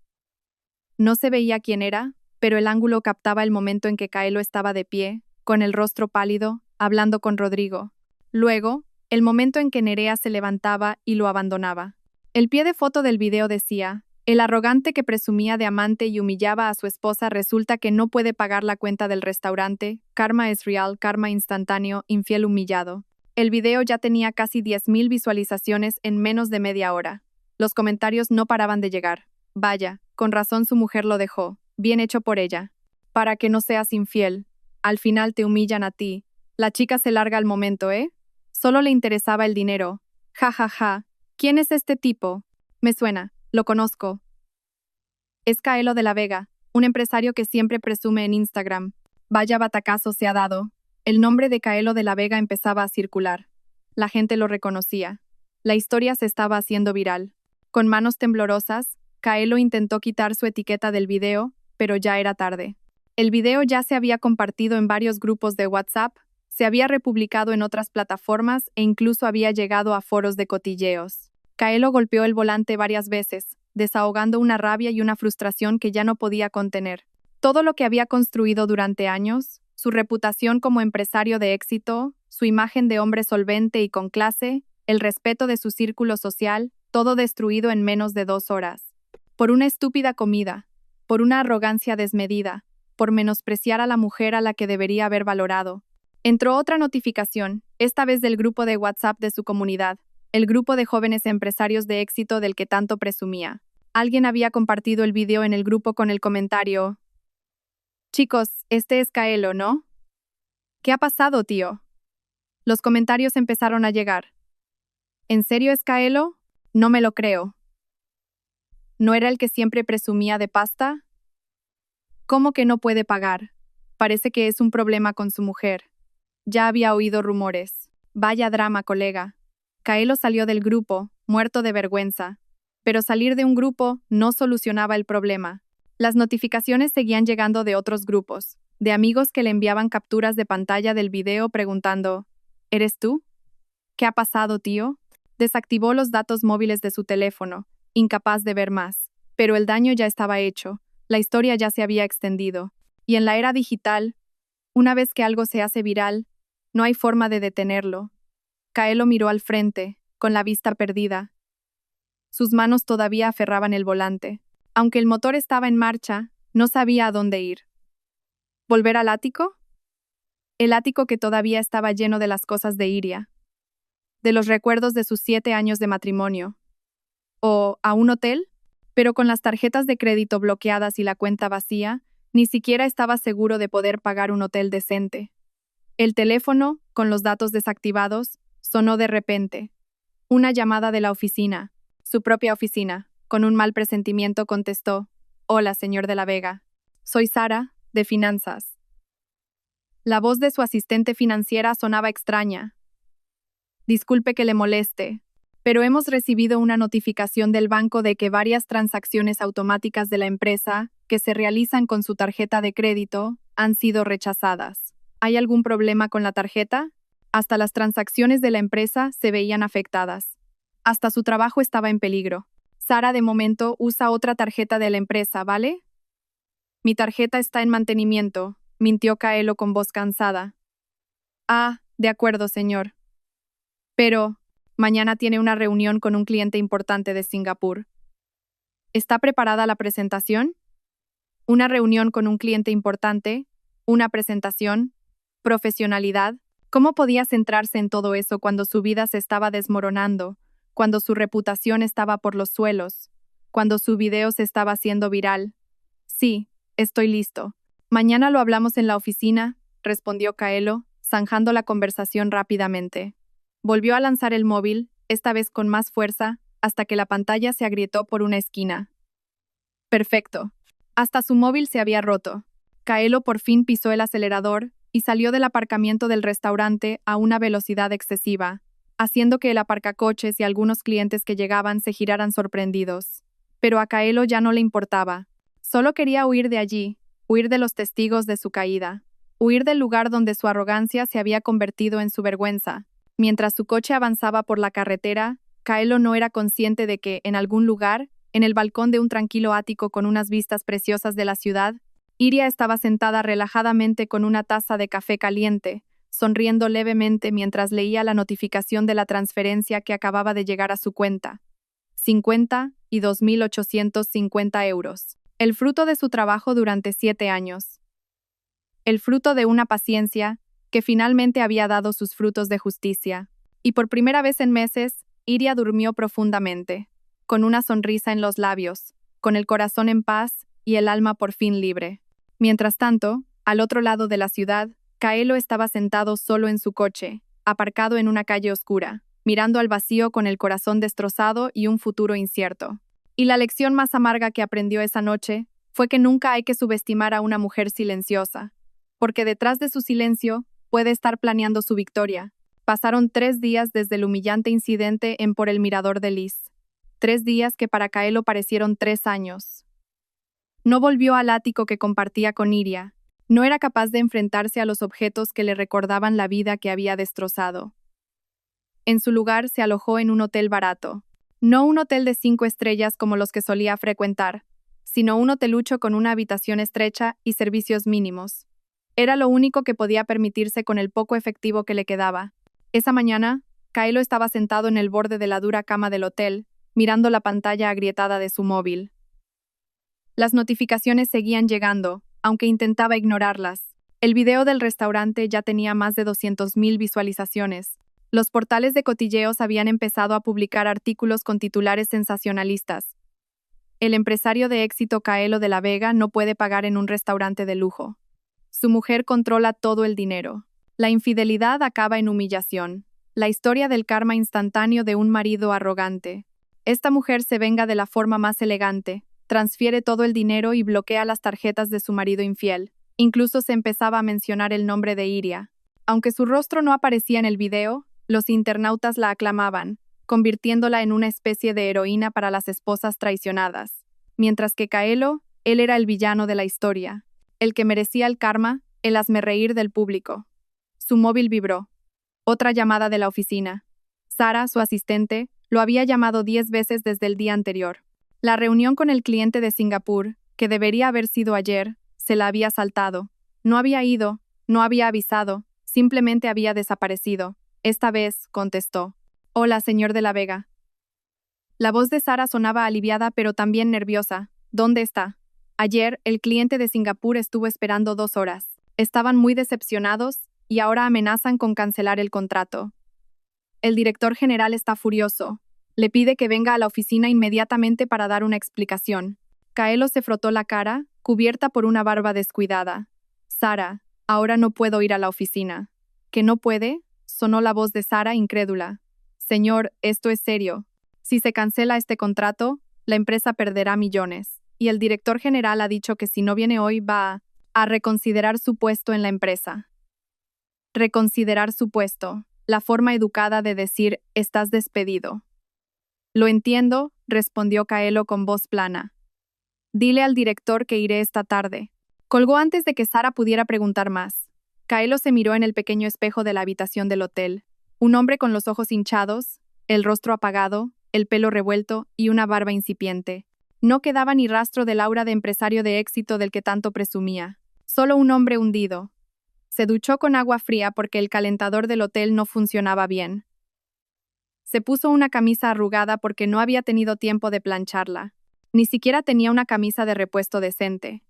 No se veía quién era, pero el ángulo captaba el momento en que Kaelo estaba de pie, con el rostro pálido, hablando con Rodrigo. Luego, el momento en que Nerea se levantaba y lo abandonaba. El pie de foto del video decía: el arrogante que presumía de amante y humillaba a su esposa resulta que no puede pagar la cuenta del restaurante, karma es real, karma instantáneo, infiel humillado. El video ya tenía casi 10.000 visualizaciones en menos de media hora. Los comentarios no paraban de llegar. Vaya, con razón su mujer lo dejó. Bien hecho por ella. Para que no seas infiel. Al final te humillan a ti. La chica se larga al momento, ¿eh? Solo le interesaba el dinero. Ja, ja, ja. ¿Quién es este tipo? Me suena. Lo conozco. Es Kaelo de la Vega, un empresario que siempre presume en Instagram. Vaya batacazo se ha dado. El nombre de Kaelo de la Vega empezaba a circular. La gente lo reconocía. La historia se estaba haciendo viral. Con manos temblorosas, Kaelo intentó quitar su etiqueta del video, pero ya era tarde. El video ya se había compartido en varios grupos de WhatsApp, se había republicado en otras plataformas e incluso había llegado a foros de cotilleos. Kaelo golpeó el volante varias veces, desahogando una rabia y una frustración que ya no podía contener. Todo lo que había construido durante años, su reputación como empresario de éxito, su imagen de hombre solvente y con clase, el respeto de su círculo social, todo destruido en menos de 2 horas. Por una estúpida comida, por una arrogancia desmedida, por menospreciar a la mujer a la que debería haber valorado. Entró otra notificación, esta vez del grupo de WhatsApp de su comunidad, el grupo de jóvenes empresarios de éxito del que tanto presumía. Alguien había compartido el video en el grupo con el comentario: chicos, este es Kaelo, ¿no? ¿Qué ha pasado, tío? Los comentarios empezaron a llegar. ¿En serio es Kaelo? No me lo creo. ¿No era el que siempre presumía de pasta? ¿Cómo que no puede pagar? Parece que es un problema con su mujer. Ya había oído rumores. Vaya drama, colega. Kaelo salió del grupo, muerto de vergüenza. Pero salir de un grupo no solucionaba el problema. Las notificaciones seguían llegando de otros grupos, de amigos que le enviaban capturas de pantalla del video preguntando: ¿eres tú? ¿Qué ha pasado, tío? Desactivó los datos móviles de su teléfono, incapaz de ver más. Pero el daño ya estaba hecho, la historia ya se había extendido. Y en la era digital, una vez que algo se hace viral, no hay forma de detenerlo. Kaelo miró al frente, con la vista perdida. Sus manos todavía aferraban el volante. Aunque el motor estaba en marcha, no sabía a dónde ir. ¿Volver al ático? El ático que todavía estaba lleno de las cosas de Iria. De los recuerdos de sus 7 años de matrimonio. ¿O a un hotel? Pero con las tarjetas de crédito bloqueadas y la cuenta vacía, ni siquiera estaba seguro de poder pagar un hotel decente. El teléfono, con los datos desactivados, sonó de repente. Una llamada de la oficina, su propia oficina. Con un mal presentimiento contestó: hola, señor de la Vega. Soy Sara, de Finanzas. La voz de su asistente financiera sonaba extraña. Disculpe que le moleste, pero hemos recibido una notificación del banco de que varias transacciones automáticas de la empresa, que se realizan con su tarjeta de crédito, han sido rechazadas. ¿Hay algún problema con la tarjeta? Hasta las transacciones de la empresa se veían afectadas. Hasta su trabajo estaba en peligro. Sara, de momento, usa otra tarjeta de la empresa, ¿vale? Mi tarjeta está en mantenimiento. mintió Kaelo con voz cansada. Ah, de acuerdo, señor. Pero, mañana tiene una reunión con un cliente importante de Singapur. ¿Está preparada la presentación? Una reunión con un cliente importante, una presentación, profesionalidad. ¿Cómo podía centrarse en todo eso cuando su vida se estaba desmoronando, cuando su reputación estaba por los suelos, cuando su video se estaba haciendo viral? Sí, estoy listo. Mañana lo hablamos en la oficina, respondió Kaelo, zanjando la conversación rápidamente. Volvió a lanzar el móvil, esta vez con más fuerza, hasta que la pantalla se agrietó por una esquina. Perfecto. Hasta su móvil se había roto. Kaelo por fin pisó el acelerador y salió del aparcamiento del restaurante a una velocidad excesiva, haciendo que el aparcacoches y algunos clientes que llegaban se giraran sorprendidos. Pero a Kaelo ya no le importaba. Solo quería huir de allí, huir de los testigos de su caída, huir del lugar donde su arrogancia se había convertido en su vergüenza. Mientras su coche avanzaba por la carretera, Kaelo no era consciente de que, en algún lugar, en el balcón de un tranquilo ático con unas vistas preciosas de la ciudad, Iria estaba sentada relajadamente con una taza de café caliente, sonriendo levemente mientras leía la notificación de la transferencia que acababa de llegar a su cuenta. 52.850 euros. El fruto de su trabajo durante 7 años. El fruto de una paciencia que finalmente había dado sus frutos de justicia. Y por primera vez en meses, Iria durmió profundamente, con una sonrisa en los labios, con el corazón en paz y el alma por fin libre. Mientras tanto, al otro lado de la ciudad, Kaelo estaba sentado solo en su coche, aparcado en una calle oscura, mirando al vacío con el corazón destrozado y un futuro incierto. Y la lección más amarga que aprendió esa noche fue que nunca hay que subestimar a una mujer silenciosa, porque detrás de su silencio puede estar planeando su victoria. Pasaron 3 días desde el humillante incidente en Por el Mirador de Lis. 3 días que para Kaelo parecieron 3 años. No volvió al ático que compartía con Iria. No era capaz de enfrentarse a los objetos que le recordaban la vida que había destrozado. En su lugar se alojó en un hotel barato. No un hotel de 5 estrellas como los que solía frecuentar, sino un hotelucho con una habitación estrecha y servicios mínimos. Era lo único que podía permitirse con el poco efectivo que le quedaba. Esa mañana, Kaelo estaba sentado en el borde de la dura cama del hotel, mirando la pantalla agrietada de su móvil. Las notificaciones seguían llegando, aunque intentaba ignorarlas. El video del restaurante ya tenía más de 200.000 visualizaciones. Los portales de cotilleos habían empezado a publicar artículos con titulares sensacionalistas. El empresario de éxito Kaelo de la Vega no puede pagar en un restaurante de lujo. Su mujer controla todo el dinero. La infidelidad acaba en humillación. La historia del karma instantáneo de un marido arrogante. Esta mujer se venga de la forma más elegante, transfiere todo el dinero y bloquea las tarjetas de su marido infiel. Incluso se empezaba a mencionar el nombre de Iria. Aunque su rostro no aparecía en el video, los internautas la aclamaban, convirtiéndola en una especie de heroína para las esposas traicionadas. Mientras que Kaelo, él era el villano de la historia, el que merecía el karma, el hazmerreír del público. Su móvil vibró. Otra llamada de la oficina. Sara, su asistente, lo había llamado 10 veces desde el día anterior. La reunión con el cliente de Singapur, que debería haber sido ayer, se la había saltado. No había ido, no había avisado, simplemente había desaparecido. Esta vez, contestó. Hola, señor de la Vega. La voz de Sara sonaba aliviada pero también nerviosa. ¿Dónde está? Ayer, el cliente de Singapur estuvo esperando 2 horas. Estaban muy decepcionados y ahora amenazan con cancelar el contrato. El director general está furioso. Le pide que venga a la oficina inmediatamente para dar una explicación. Kaelo se frotó la cara, cubierta por una barba descuidada. Sara, ahora no puedo ir a la oficina. ¿Que no puede? Sonó la voz de Sara incrédula. Señor, esto es serio. Si se cancela este contrato, la empresa perderá millones. Y el director general ha dicho que si no viene hoy va a reconsiderar su puesto en la empresa. Reconsiderar su puesto. La forma educada de decir, estás despedido. Lo entiendo, respondió Kaelo con voz plana. Dile al director que iré esta tarde. Colgó antes de que Sara pudiera preguntar más. Kaelo se miró en el pequeño espejo de la habitación del hotel. Un hombre con los ojos hinchados, el rostro apagado, el pelo revuelto y una barba incipiente. No quedaba ni rastro del aura de empresario de éxito del que tanto presumía. Solo un hombre hundido. Se duchó con agua fría porque el calentador del hotel no funcionaba bien. Se puso una camisa arrugada porque no había tenido tiempo de plancharla. Ni siquiera tenía una camisa de repuesto decente.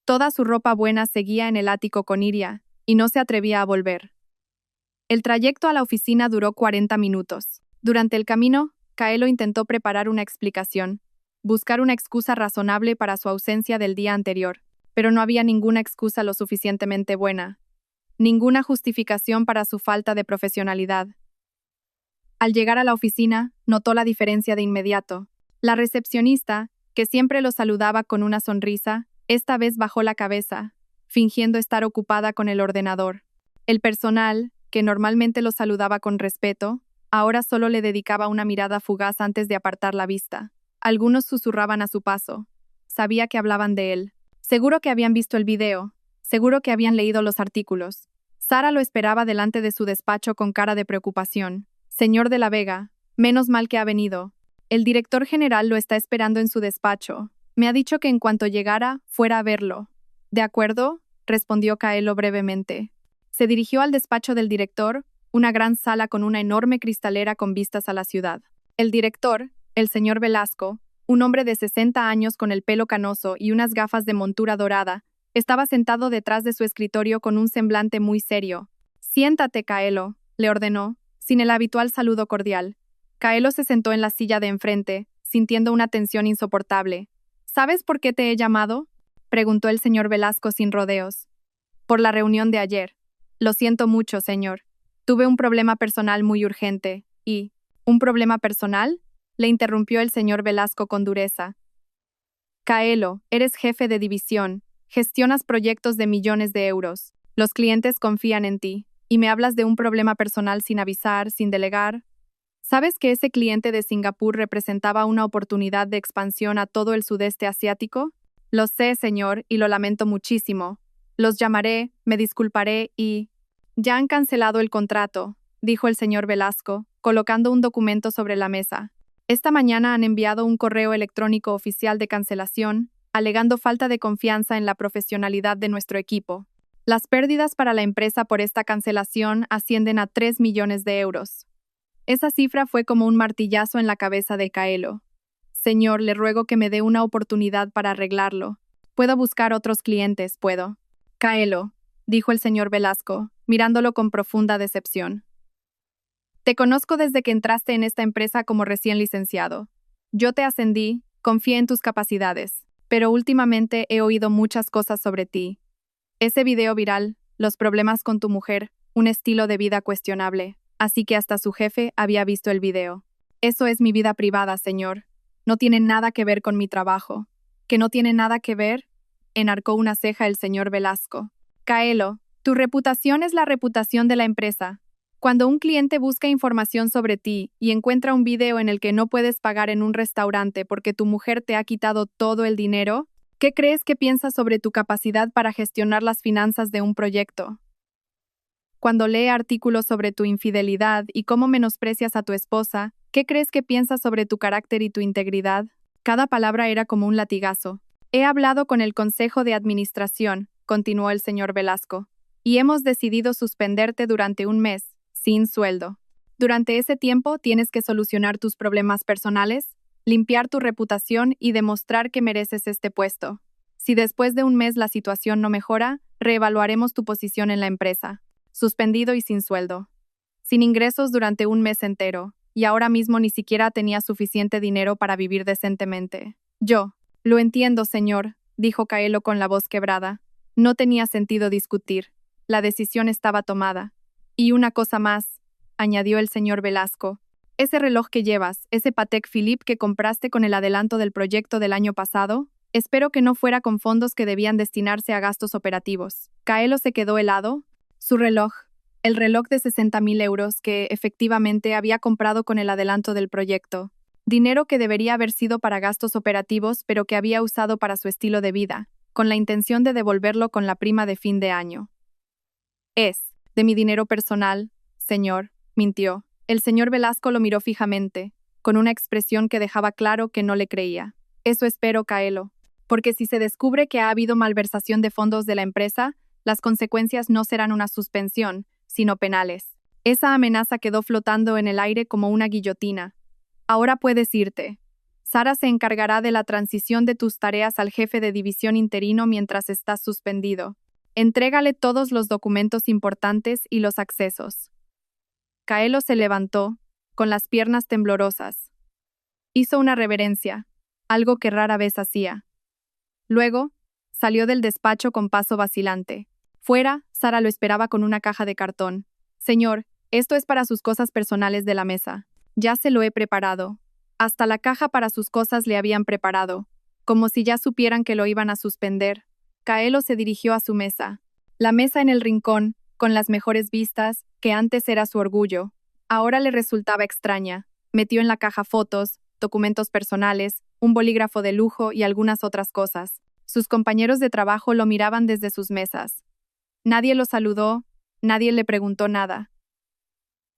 Toda su ropa buena seguía en el ático con Iria, y no se atrevía a volver. El trayecto a la oficina duró 40 minutos. Durante el camino, Kaelo intentó preparar una explicación, buscar una excusa razonable para su ausencia del día anterior, pero no había ninguna excusa lo suficientemente buena. Ninguna justificación para su falta de profesionalidad. Al llegar a la oficina, notó la diferencia de inmediato. La recepcionista, que siempre lo saludaba con una sonrisa, esta vez bajó la cabeza, fingiendo estar ocupada con el ordenador. El personal, que normalmente lo saludaba con respeto, ahora solo le dedicaba una mirada fugaz antes de apartar la vista. Algunos susurraban a su paso. Sabía que hablaban de él. Seguro que habían visto el video. Seguro que habían leído los artículos. Sara lo esperaba delante de su despacho con cara de preocupación. Señor de la Vega, menos mal que ha venido. El director general lo está esperando en su despacho. Me ha dicho que en cuanto llegara, fuera a verlo. ¿De acuerdo?, respondió Kaelo brevemente. Se dirigió al despacho del director, una gran sala con una enorme cristalera con vistas a la ciudad. El director, el señor Velasco, un hombre de 60 años con el pelo canoso y unas gafas de montura dorada, estaba sentado detrás de su escritorio con un semblante muy serio. Siéntate, Kaelo, le ordenó, sin el habitual saludo cordial. Kaelo se sentó en la silla de enfrente, sintiendo una tensión insoportable. ¿Sabes por qué te he llamado?, preguntó el señor Velasco sin rodeos. Por la reunión de ayer. Lo siento mucho, señor. Tuve un problema personal muy urgente, y... ¿Un problema personal?, le interrumpió el señor Velasco con dureza. Kaelo, eres jefe de división, gestionas proyectos de millones de euros. Los clientes confían en ti, y me hablas de un problema personal sin avisar, sin delegar. ¿Sabes que ese cliente de Singapur representaba una oportunidad de expansión a todo el sudeste asiático? Lo sé, señor, y lo lamento muchísimo. Los llamaré, me disculparé y... Ya han cancelado el contrato, dijo el señor Velasco, colocando un documento sobre la mesa. Esta mañana han enviado un correo electrónico oficial de cancelación, alegando falta de confianza en la profesionalidad de nuestro equipo. Las pérdidas para la empresa por esta cancelación ascienden a 3 millones de euros. Esa cifra fue como un martillazo en la cabeza de Kaelo. Señor, le ruego que me dé una oportunidad para arreglarlo. Puedo buscar otros clientes, puedo. Kaelo, dijo el señor Velasco, mirándolo con profunda decepción. Te conozco desde que entraste en esta empresa como recién licenciado. Yo te ascendí, confié en tus capacidades, pero últimamente he oído muchas cosas sobre ti. Ese video viral, los problemas con tu mujer, un estilo de vida cuestionable. Así que hasta su jefe había visto el video. Eso es mi vida privada, señor. No tiene nada que ver con mi trabajo. ¿Que no tiene nada que ver?, enarcó una ceja el señor Velasco. Kaelo, tu reputación es la reputación de la empresa. Cuando un cliente busca información sobre ti y encuentra un video en el que no puedes pagar en un restaurante porque tu mujer te ha quitado todo el dinero, ¿qué crees que piensa sobre tu capacidad para gestionar las finanzas de un proyecto? Cuando lee artículos sobre tu infidelidad y cómo menosprecias a tu esposa, ¿qué crees que piensa sobre tu carácter y tu integridad? Cada palabra era como un latigazo. He hablado con el Consejo de Administración, continuó el señor Velasco, y hemos decidido suspenderte durante un mes, sin sueldo. Durante ese tiempo tienes que solucionar tus problemas personales, limpiar tu reputación y demostrar que mereces este puesto. Si después de un mes la situación no mejora, reevaluaremos tu posición en la empresa. Suspendido y sin sueldo. Sin ingresos durante un mes entero, y ahora mismo ni siquiera tenía suficiente dinero para vivir decentemente. Yo, lo entiendo, señor, dijo Kaelo con la voz quebrada. No tenía sentido discutir. La decisión estaba tomada. Y una cosa más, añadió el señor Velasco. Ese reloj que llevas, ese Patek Philippe que compraste con el adelanto del proyecto del año pasado, espero que no fuera con fondos que debían destinarse a gastos operativos. Kaelo se quedó helado. Su reloj, el reloj de 60.000 euros que, efectivamente, había comprado con el adelanto del proyecto. Dinero que debería haber sido para gastos operativos, pero que había usado para su estilo de vida, con la intención de devolverlo con la prima de fin de año. Es, de mi dinero personal, señor, mintió. El señor Velasco lo miró fijamente, con una expresión que dejaba claro que no le creía. Eso espero, Kaelo. porque si se descubre que ha habido malversación de fondos de la empresa, las consecuencias no serán una suspensión, sino penales. Esa amenaza quedó flotando en el aire como una guillotina. Ahora puedes irte. Sara se encargará de la transición de tus tareas al jefe de división interino mientras estás suspendido. Entrégale todos los documentos importantes y los accesos. Kaelo se levantó, con las piernas temblorosas. Hizo una reverencia, algo que rara vez hacía. Luego, salió del despacho con paso vacilante. Fuera, Sara lo esperaba con una caja de cartón. Señor, esto es para sus cosas personales de la mesa. Ya se lo he preparado. Hasta la caja para sus cosas le habían preparado. Como si ya supieran que lo iban a suspender. Kaelo se dirigió a su mesa. La mesa en el rincón, con las mejores vistas, que antes era su orgullo. Ahora le resultaba extraña. Metió en la caja fotos, documentos personales, un bolígrafo de lujo y algunas otras cosas. Sus compañeros de trabajo lo miraban desde sus mesas. Nadie lo saludó, nadie le preguntó nada.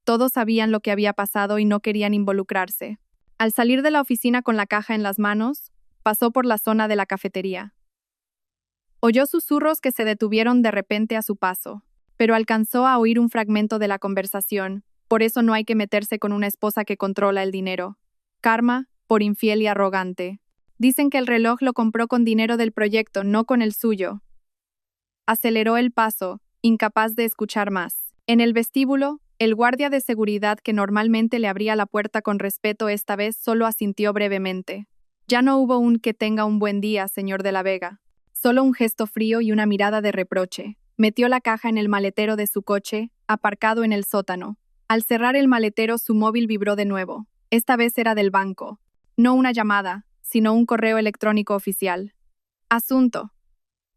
Todos sabían lo que había pasado y no querían involucrarse. Al salir de la oficina con la caja en las manos, pasó por la zona de la cafetería. Oyó susurros que se detuvieron de repente a su paso, pero alcanzó a oír un fragmento de la conversación. Por eso no hay que meterse con una esposa que controla el dinero. Karma, por infiel y arrogante. Dicen que el reloj lo compró con dinero del proyecto, no con el suyo. Aceleró el paso, incapaz de escuchar más. En el vestíbulo, el guardia de seguridad que normalmente le abría la puerta con respeto esta vez solo asintió brevemente. Ya no hubo un que tenga un buen día, señor de la Vega. Solo un gesto frío y una mirada de reproche. Metió la caja en el maletero de su coche, aparcado en el sótano. Al cerrar el maletero, su móvil vibró de nuevo. Esta vez era del banco. No una llamada, sino un correo electrónico oficial. Asunto.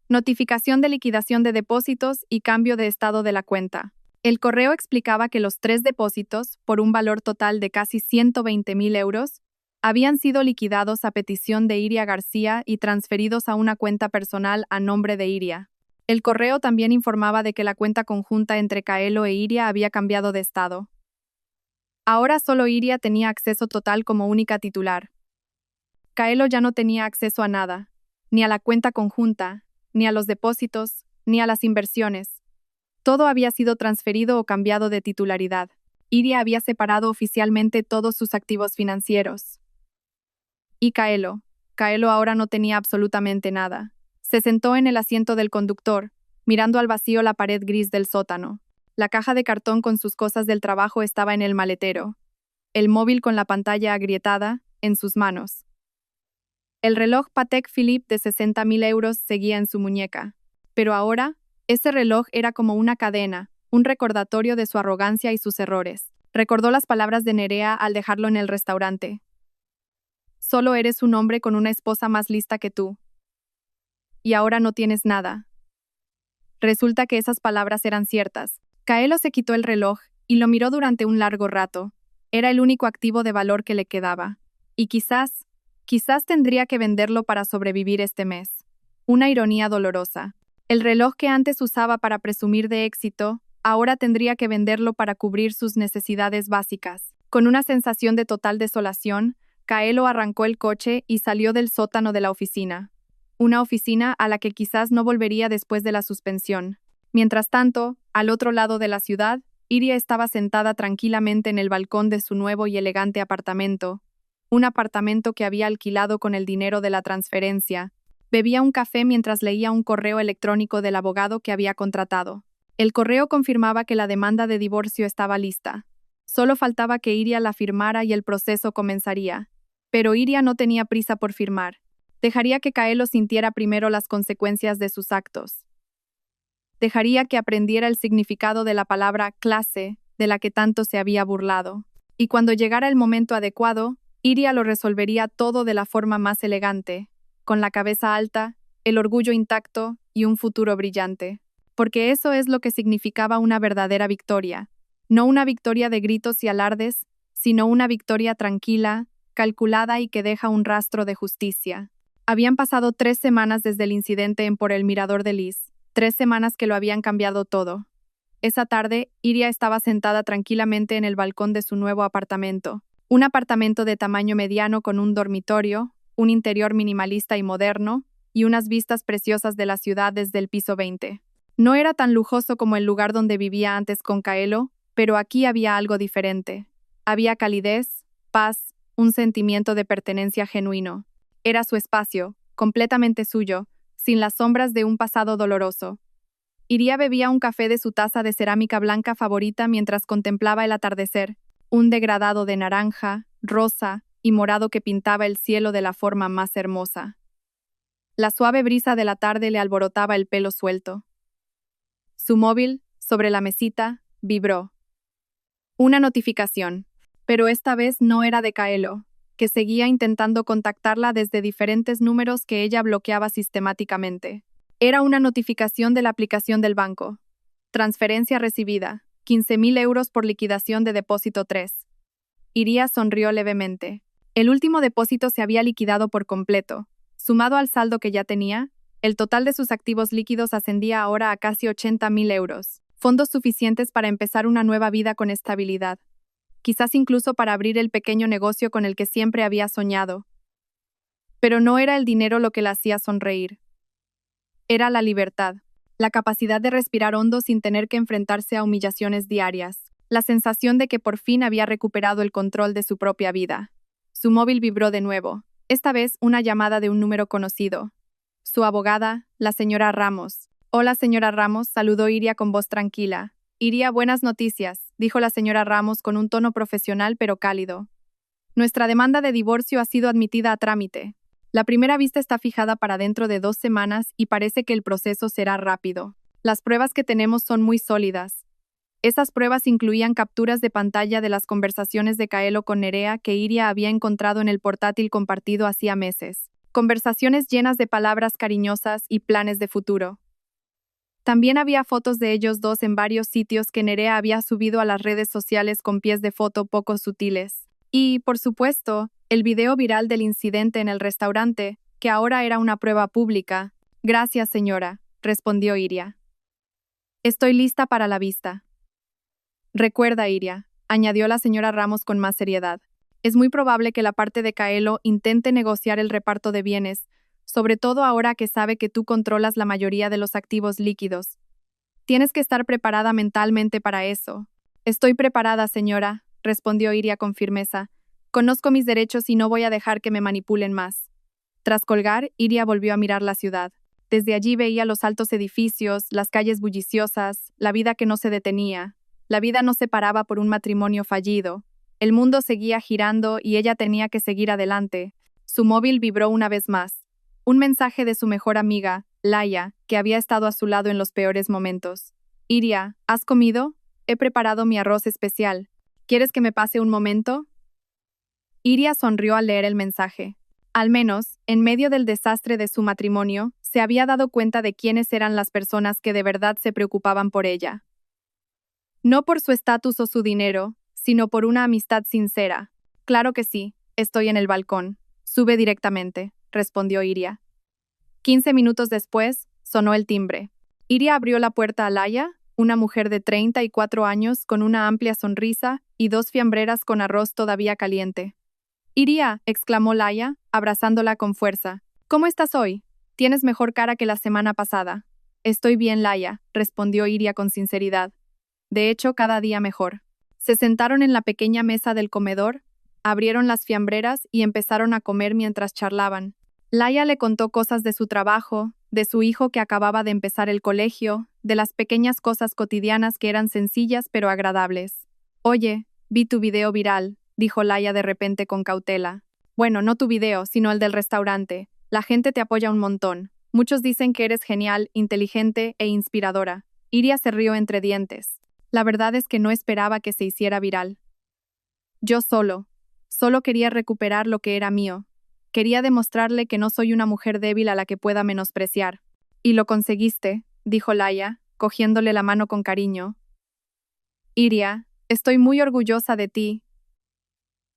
Notificación de liquidación de depósitos y cambio de estado de la cuenta. El correo explicaba que los 3 depósitos, por un valor total de casi 120.000 euros, habían sido liquidados a petición de Iria García y transferidos a una cuenta personal a nombre de Iria. El correo también informaba de que la cuenta conjunta entre Kaelo e Iria había cambiado de estado. Ahora solo Iria tenía acceso total como única titular. Kaelo ya no tenía acceso a nada, ni a la cuenta conjunta, ni a los depósitos, ni a las inversiones. Todo había sido transferido o cambiado de titularidad. Iria había separado oficialmente todos sus activos financieros. Y Kaelo ahora no tenía absolutamente nada. Se sentó en el asiento del conductor, mirando al vacío la pared gris del sótano. La caja de cartón con sus cosas del trabajo estaba en el maletero. El móvil con la pantalla agrietada, en sus manos. El reloj Patek Philippe de 60.000 euros seguía en su muñeca. Pero ahora, ese reloj era como una cadena, un recordatorio de su arrogancia y sus errores. Recordó las palabras de Nerea al dejarlo en el restaurante. Solo eres un hombre con una esposa más lista que tú. Y ahora no tienes nada. Resulta que esas palabras eran ciertas. Kaelo se quitó el reloj y lo miró durante un largo rato. Era el único activo de valor que le quedaba. Y quizás tendría que venderlo para sobrevivir este mes. Una ironía dolorosa. El reloj que antes usaba para presumir de éxito, ahora tendría que venderlo para cubrir sus necesidades básicas. Con una sensación de total desolación, Kaelo arrancó el coche y salió del sótano de la oficina. Una oficina a la que quizás no volvería después de la suspensión. Mientras tanto, al otro lado de la ciudad, Iria estaba sentada tranquilamente en el balcón de su nuevo y elegante apartamento. Un apartamento que había alquilado con el dinero de la transferencia. Bebía un café mientras leía un correo electrónico del abogado que había contratado. El correo confirmaba que la demanda de divorcio estaba lista. Solo faltaba que Iria la firmara y el proceso comenzaría. Pero Iria no tenía prisa por firmar. Dejaría que Kaelo sintiera primero las consecuencias de sus actos. Dejaría que aprendiera el significado de la palabra clase, de la que tanto se había burlado. Y cuando llegara el momento adecuado, Iria lo resolvería todo de la forma más elegante, con la cabeza alta, el orgullo intacto y un futuro brillante. Porque eso es lo que significaba una verdadera victoria. No una victoria de gritos y alardes, sino una victoria tranquila, calculada y que deja un rastro de justicia. Habían pasado 3 semanas desde el incidente en Por el Mirador de Lis, 3 semanas que lo habían cambiado todo. Esa tarde, Iria estaba sentada tranquilamente en el balcón de su nuevo apartamento. Un apartamento de tamaño mediano con un dormitorio, un interior minimalista y moderno, y unas vistas preciosas de la ciudad desde el piso 20. No era tan lujoso como el lugar donde vivía antes con Kaelo, pero aquí había algo diferente. Había calidez, paz, un sentimiento de pertenencia genuino. Era su espacio, completamente suyo, sin las sombras de un pasado doloroso. Iria bebía un café de su taza de cerámica blanca favorita mientras contemplaba el atardecer, un degradado de naranja, rosa y morado que pintaba el cielo de la forma más hermosa. La suave brisa de la tarde le alborotaba el pelo suelto. Su móvil, sobre la mesita, vibró. Una notificación, pero esta vez no era de Kaelo, que seguía intentando contactarla desde diferentes números que ella bloqueaba sistemáticamente. Era una notificación de la aplicación del banco. Transferencia recibida, 15.000 euros por liquidación de depósito 3. Iria sonrió levemente. El último depósito se había liquidado por completo. Sumado al saldo que ya tenía, el total de sus activos líquidos ascendía ahora a casi 80.000 euros, fondos suficientes para empezar una nueva vida con estabilidad. Quizás incluso para abrir el pequeño negocio con el que siempre había soñado. Pero no era el dinero lo que la hacía sonreír. Era la libertad, la capacidad de respirar hondo sin tener que enfrentarse a humillaciones diarias, la sensación de que por fin había recuperado el control de su propia vida. Su móvil vibró de nuevo, esta vez una llamada de un número conocido. Su abogada, la señora Ramos. Hola, señora Ramos, saludó Iria con voz tranquila. Iria, buenas noticias, dijo la señora Ramos con un tono profesional pero cálido. Nuestra demanda de divorcio ha sido admitida a trámite. La primera vista está fijada para dentro de 2 semanas y parece que el proceso será rápido. Las pruebas que tenemos son muy sólidas. Esas pruebas incluían capturas de pantalla de las conversaciones de Kaelo con Nerea que Iria había encontrado en el portátil compartido hacía meses. Conversaciones llenas de palabras cariñosas y planes de futuro. También había fotos de ellos dos en varios sitios que Nerea había subido a las redes sociales con pies de foto poco sutiles. Y, por supuesto, el video viral del incidente en el restaurante, que ahora era una prueba pública. Gracias, señora, respondió Iria. Estoy lista para la vista. Recuerda, Iria, añadió la señora Ramos con más seriedad. Es muy probable que la parte de Kaelo intente negociar el reparto de bienes, sobre todo ahora que sabe que tú controlas la mayoría de los activos líquidos. Tienes que estar preparada mentalmente para eso. Estoy preparada, señora, respondió Iria con firmeza. Conozco mis derechos y no voy a dejar que me manipulen más. Tras colgar, Iria volvió a mirar la ciudad. Desde allí veía los altos edificios, las calles bulliciosas, la vida que no se detenía. La vida no se paraba por un matrimonio fallido. El mundo seguía girando y ella tenía que seguir adelante. Su móvil vibró una vez más. Un mensaje de su mejor amiga, Laia, que había estado a su lado en los peores momentos. Iria, ¿has comido? He preparado mi arroz especial. ¿Quieres que me pase un momento? Iria sonrió al leer el mensaje. Al menos, en medio del desastre de su matrimonio, se había dado cuenta de quiénes eran las personas que de verdad se preocupaban por ella. No por su estatus o su dinero, sino por una amistad sincera. Claro que sí, estoy en el balcón. Sube directamente, respondió Iria. 15 minutos después, sonó el timbre. Iria abrió la puerta a Laia, una mujer de 34 años con una amplia sonrisa y 2 fiambreras con arroz todavía caliente. Iria, exclamó Laia, abrazándola con fuerza. ¿Cómo estás hoy? Tienes mejor cara que la semana pasada. Estoy bien, Laia, respondió Iria con sinceridad. De hecho, cada día mejor. Se sentaron en la pequeña mesa del comedor, abrieron las fiambreras y empezaron a comer mientras charlaban. Laia le contó cosas de su trabajo, de su hijo que acababa de empezar el colegio, de las pequeñas cosas cotidianas que eran sencillas pero agradables. Oye, vi tu video viral, dijo Laia de repente con cautela. Bueno, no tu video, sino el del restaurante. La gente te apoya un montón. Muchos dicen que eres genial, inteligente e inspiradora. Iria se rió entre dientes. La verdad es que no esperaba que se hiciera viral. Yo solo quería recuperar lo que era mío. Quería demostrarle que no soy una mujer débil a la que pueda menospreciar. Y lo conseguiste, dijo Laia, cogiéndole la mano con cariño. Iria, estoy muy orgullosa de ti.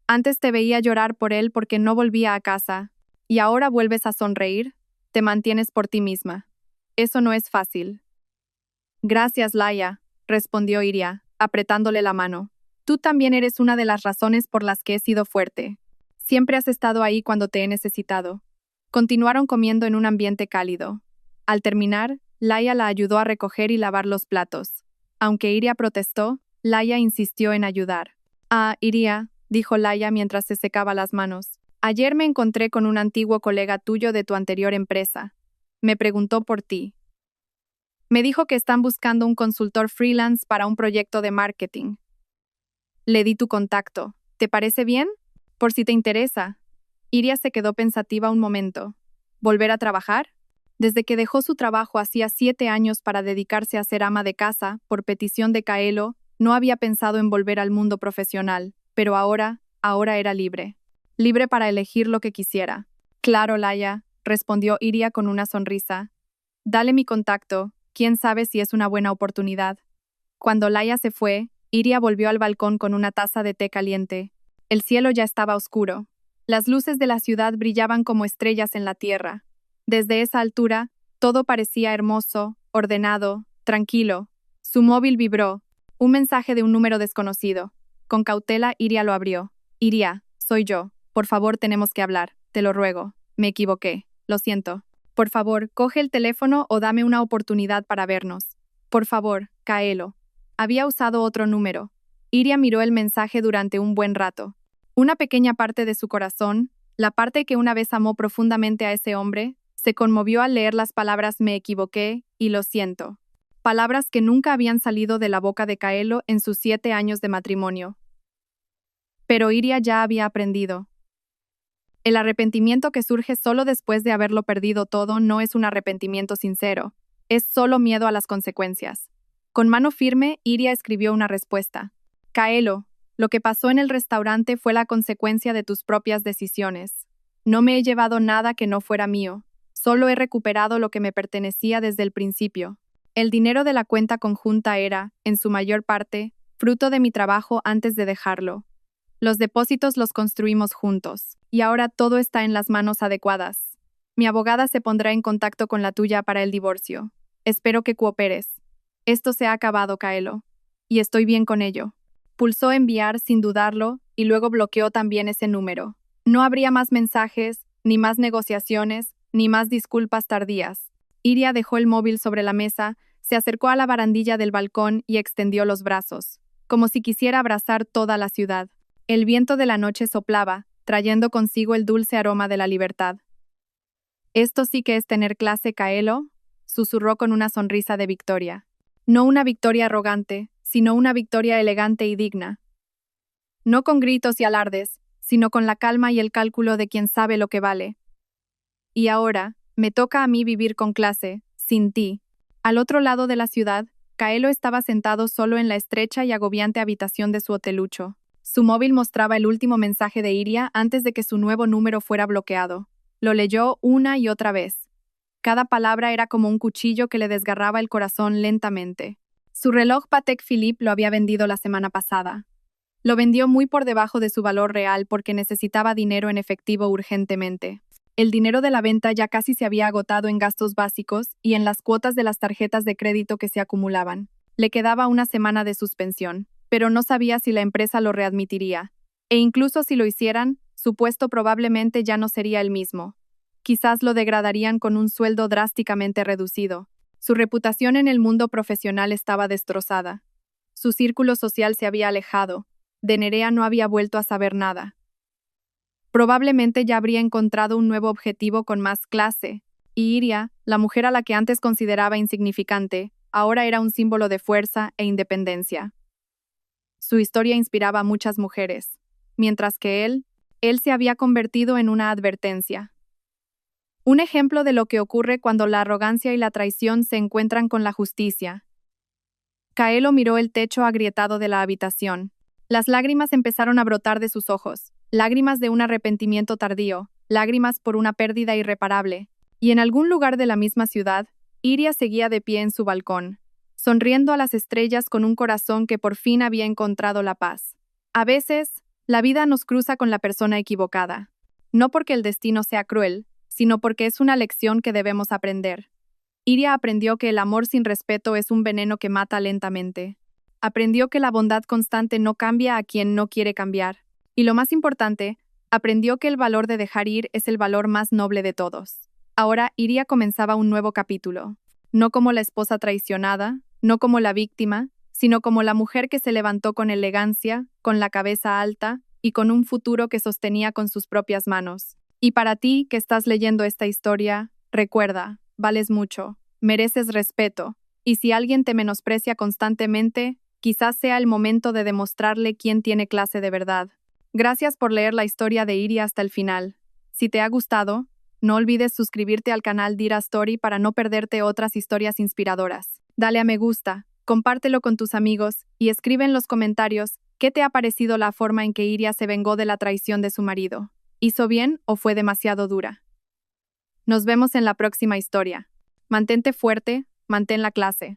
Antes te veía llorar por él porque no volvía a casa. ¿Y ahora vuelves a sonreír? Te mantienes por ti misma. Eso no es fácil. Gracias, Laia, respondió Iria, apretándole la mano. Tú también eres una de las razones por las que he sido fuerte. Siempre has estado ahí cuando te he necesitado. Continuaron comiendo en un ambiente cálido. Al terminar, Laia la ayudó a recoger y lavar los platos. Aunque Iria protestó, Laia insistió en ayudar. Ah, Iria, dijo Laia mientras se secaba las manos. Ayer me encontré con un antiguo colega tuyo de tu anterior empresa. Me preguntó por ti. Me dijo que están buscando un consultor freelance para un proyecto de marketing. Le di tu contacto. ¿Te parece bien? Por si te interesa. Iria se quedó pensativa un momento. ¿Volver a trabajar? Desde que dejó su trabajo hacía 7 años para dedicarse a ser ama de casa, por petición de Kaelo, no había pensado en volver al mundo profesional, pero ahora era libre. Libre para elegir lo que quisiera. Claro, Laia, respondió Iria con una sonrisa. Dale mi contacto, quién sabe si es una buena oportunidad. Cuando Laia se fue, Iria volvió al balcón con una taza de té caliente. El cielo ya estaba oscuro. Las luces de la ciudad brillaban como estrellas en la tierra. Desde esa altura, todo parecía hermoso, ordenado, tranquilo. Su móvil vibró. Un mensaje de un número desconocido. Con cautela, Iria lo abrió. Iria, soy yo. Por favor, tenemos que hablar. Te lo ruego. Me equivoqué. Lo siento. Por favor, coge el teléfono o dame una oportunidad para vernos. Por favor, Kaelo. Había usado otro número. Iria miró el mensaje durante un buen rato. Una pequeña parte de su corazón, la parte que una vez amó profundamente a ese hombre, se conmovió al leer las palabras me equivoqué y lo siento. Palabras que nunca habían salido de la boca de Kaelo en sus 7 años de matrimonio. Pero Iria ya había aprendido. El arrepentimiento que surge solo después de haberlo perdido todo no es un arrepentimiento sincero, es solo miedo a las consecuencias. Con mano firme, Iria escribió una respuesta. Kaelo, lo que pasó en el restaurante fue la consecuencia de tus propias decisiones. No me he llevado nada que no fuera mío, solo he recuperado lo que me pertenecía desde el principio. El dinero de la cuenta conjunta era, en su mayor parte, fruto de mi trabajo antes de dejarlo. Los depósitos los construimos juntos, y ahora todo está en las manos adecuadas. Mi abogada se pondrá en contacto con la tuya para el divorcio. Espero que cooperes. Esto se ha acabado, Kaelo. Y estoy bien con ello. Pulsó enviar sin dudarlo, y luego bloqueó también ese número. No habría más mensajes, ni más negociaciones, ni más disculpas tardías. Iria dejó el móvil sobre la mesa, se acercó a la barandilla del balcón y extendió los brazos, como si quisiera abrazar toda la ciudad. El viento de la noche soplaba, trayendo consigo el dulce aroma de la libertad. «Esto sí que es tener clase, Kaelo», susurró con una sonrisa de victoria. No una victoria arrogante, sino una victoria elegante y digna. No con gritos y alardes, sino con la calma y el cálculo de quien sabe lo que vale. Y ahora, me toca a mí vivir con clase, sin ti. Al otro lado de la ciudad, Kaelo estaba sentado solo en la estrecha y agobiante habitación de su hotelucho. Su móvil mostraba el último mensaje de Iria antes de que su nuevo número fuera bloqueado. Lo leyó una y otra vez. Cada palabra era como un cuchillo que le desgarraba el corazón lentamente. Su reloj Patek Philippe lo había vendido la semana pasada. Lo vendió muy por debajo de su valor real porque necesitaba dinero en efectivo urgentemente. El dinero de la venta ya casi se había agotado en gastos básicos y en las cuotas de las tarjetas de crédito que se acumulaban. Le quedaba una semana de suspensión, pero no sabía si la empresa lo readmitiría. E incluso si lo hicieran, su puesto probablemente ya no sería el mismo. Quizás lo degradarían con un sueldo drásticamente reducido. Su reputación en el mundo profesional estaba destrozada. Su círculo social se había alejado. De Nerea no había vuelto a saber nada. Probablemente ya habría encontrado un nuevo objetivo con más clase, y Iria, la mujer a la que antes consideraba insignificante, ahora era un símbolo de fuerza e independencia. Su historia inspiraba a muchas mujeres, mientras que él se había convertido en una advertencia. Un ejemplo de lo que ocurre cuando la arrogancia y la traición se encuentran con la justicia. Kaelo miró el techo agrietado de la habitación. Las lágrimas empezaron a brotar de sus ojos, lágrimas de un arrepentimiento tardío, lágrimas por una pérdida irreparable. Y en algún lugar de la misma ciudad, Iria seguía de pie en su balcón, sonriendo a las estrellas con un corazón que por fin había encontrado la paz. A veces, la vida nos cruza con la persona equivocada. No porque el destino sea cruel, sino porque es una lección que debemos aprender. Iria aprendió que el amor sin respeto es un veneno que mata lentamente. Aprendió que la bondad constante no cambia a quien no quiere cambiar. Y lo más importante, Aprendió que el valor de dejar ir es el valor más noble de todos. Ahora Iria comenzaba un nuevo capítulo. No como la esposa traicionada, no como la víctima, sino como la mujer que se levantó con elegancia, con la cabeza alta y con un futuro que sostenía con sus propias manos. Y para ti, que estás leyendo esta historia, recuerda, vales mucho, mereces respeto, y si alguien te menosprecia constantemente, quizás sea el momento de demostrarle quién tiene clase de verdad. Gracias por leer la historia de Iria hasta el final. Si te ha gustado, no olvides suscribirte al canal Dira Story para no perderte otras historias inspiradoras. Dale a me gusta, compártelo con tus amigos y escribe en los comentarios qué te ha parecido la forma en que Iria se vengó de la traición de su marido. ¿Hizo bien o fue demasiado dura? Nos vemos en la próxima historia. Mantente fuerte, mantén la clase.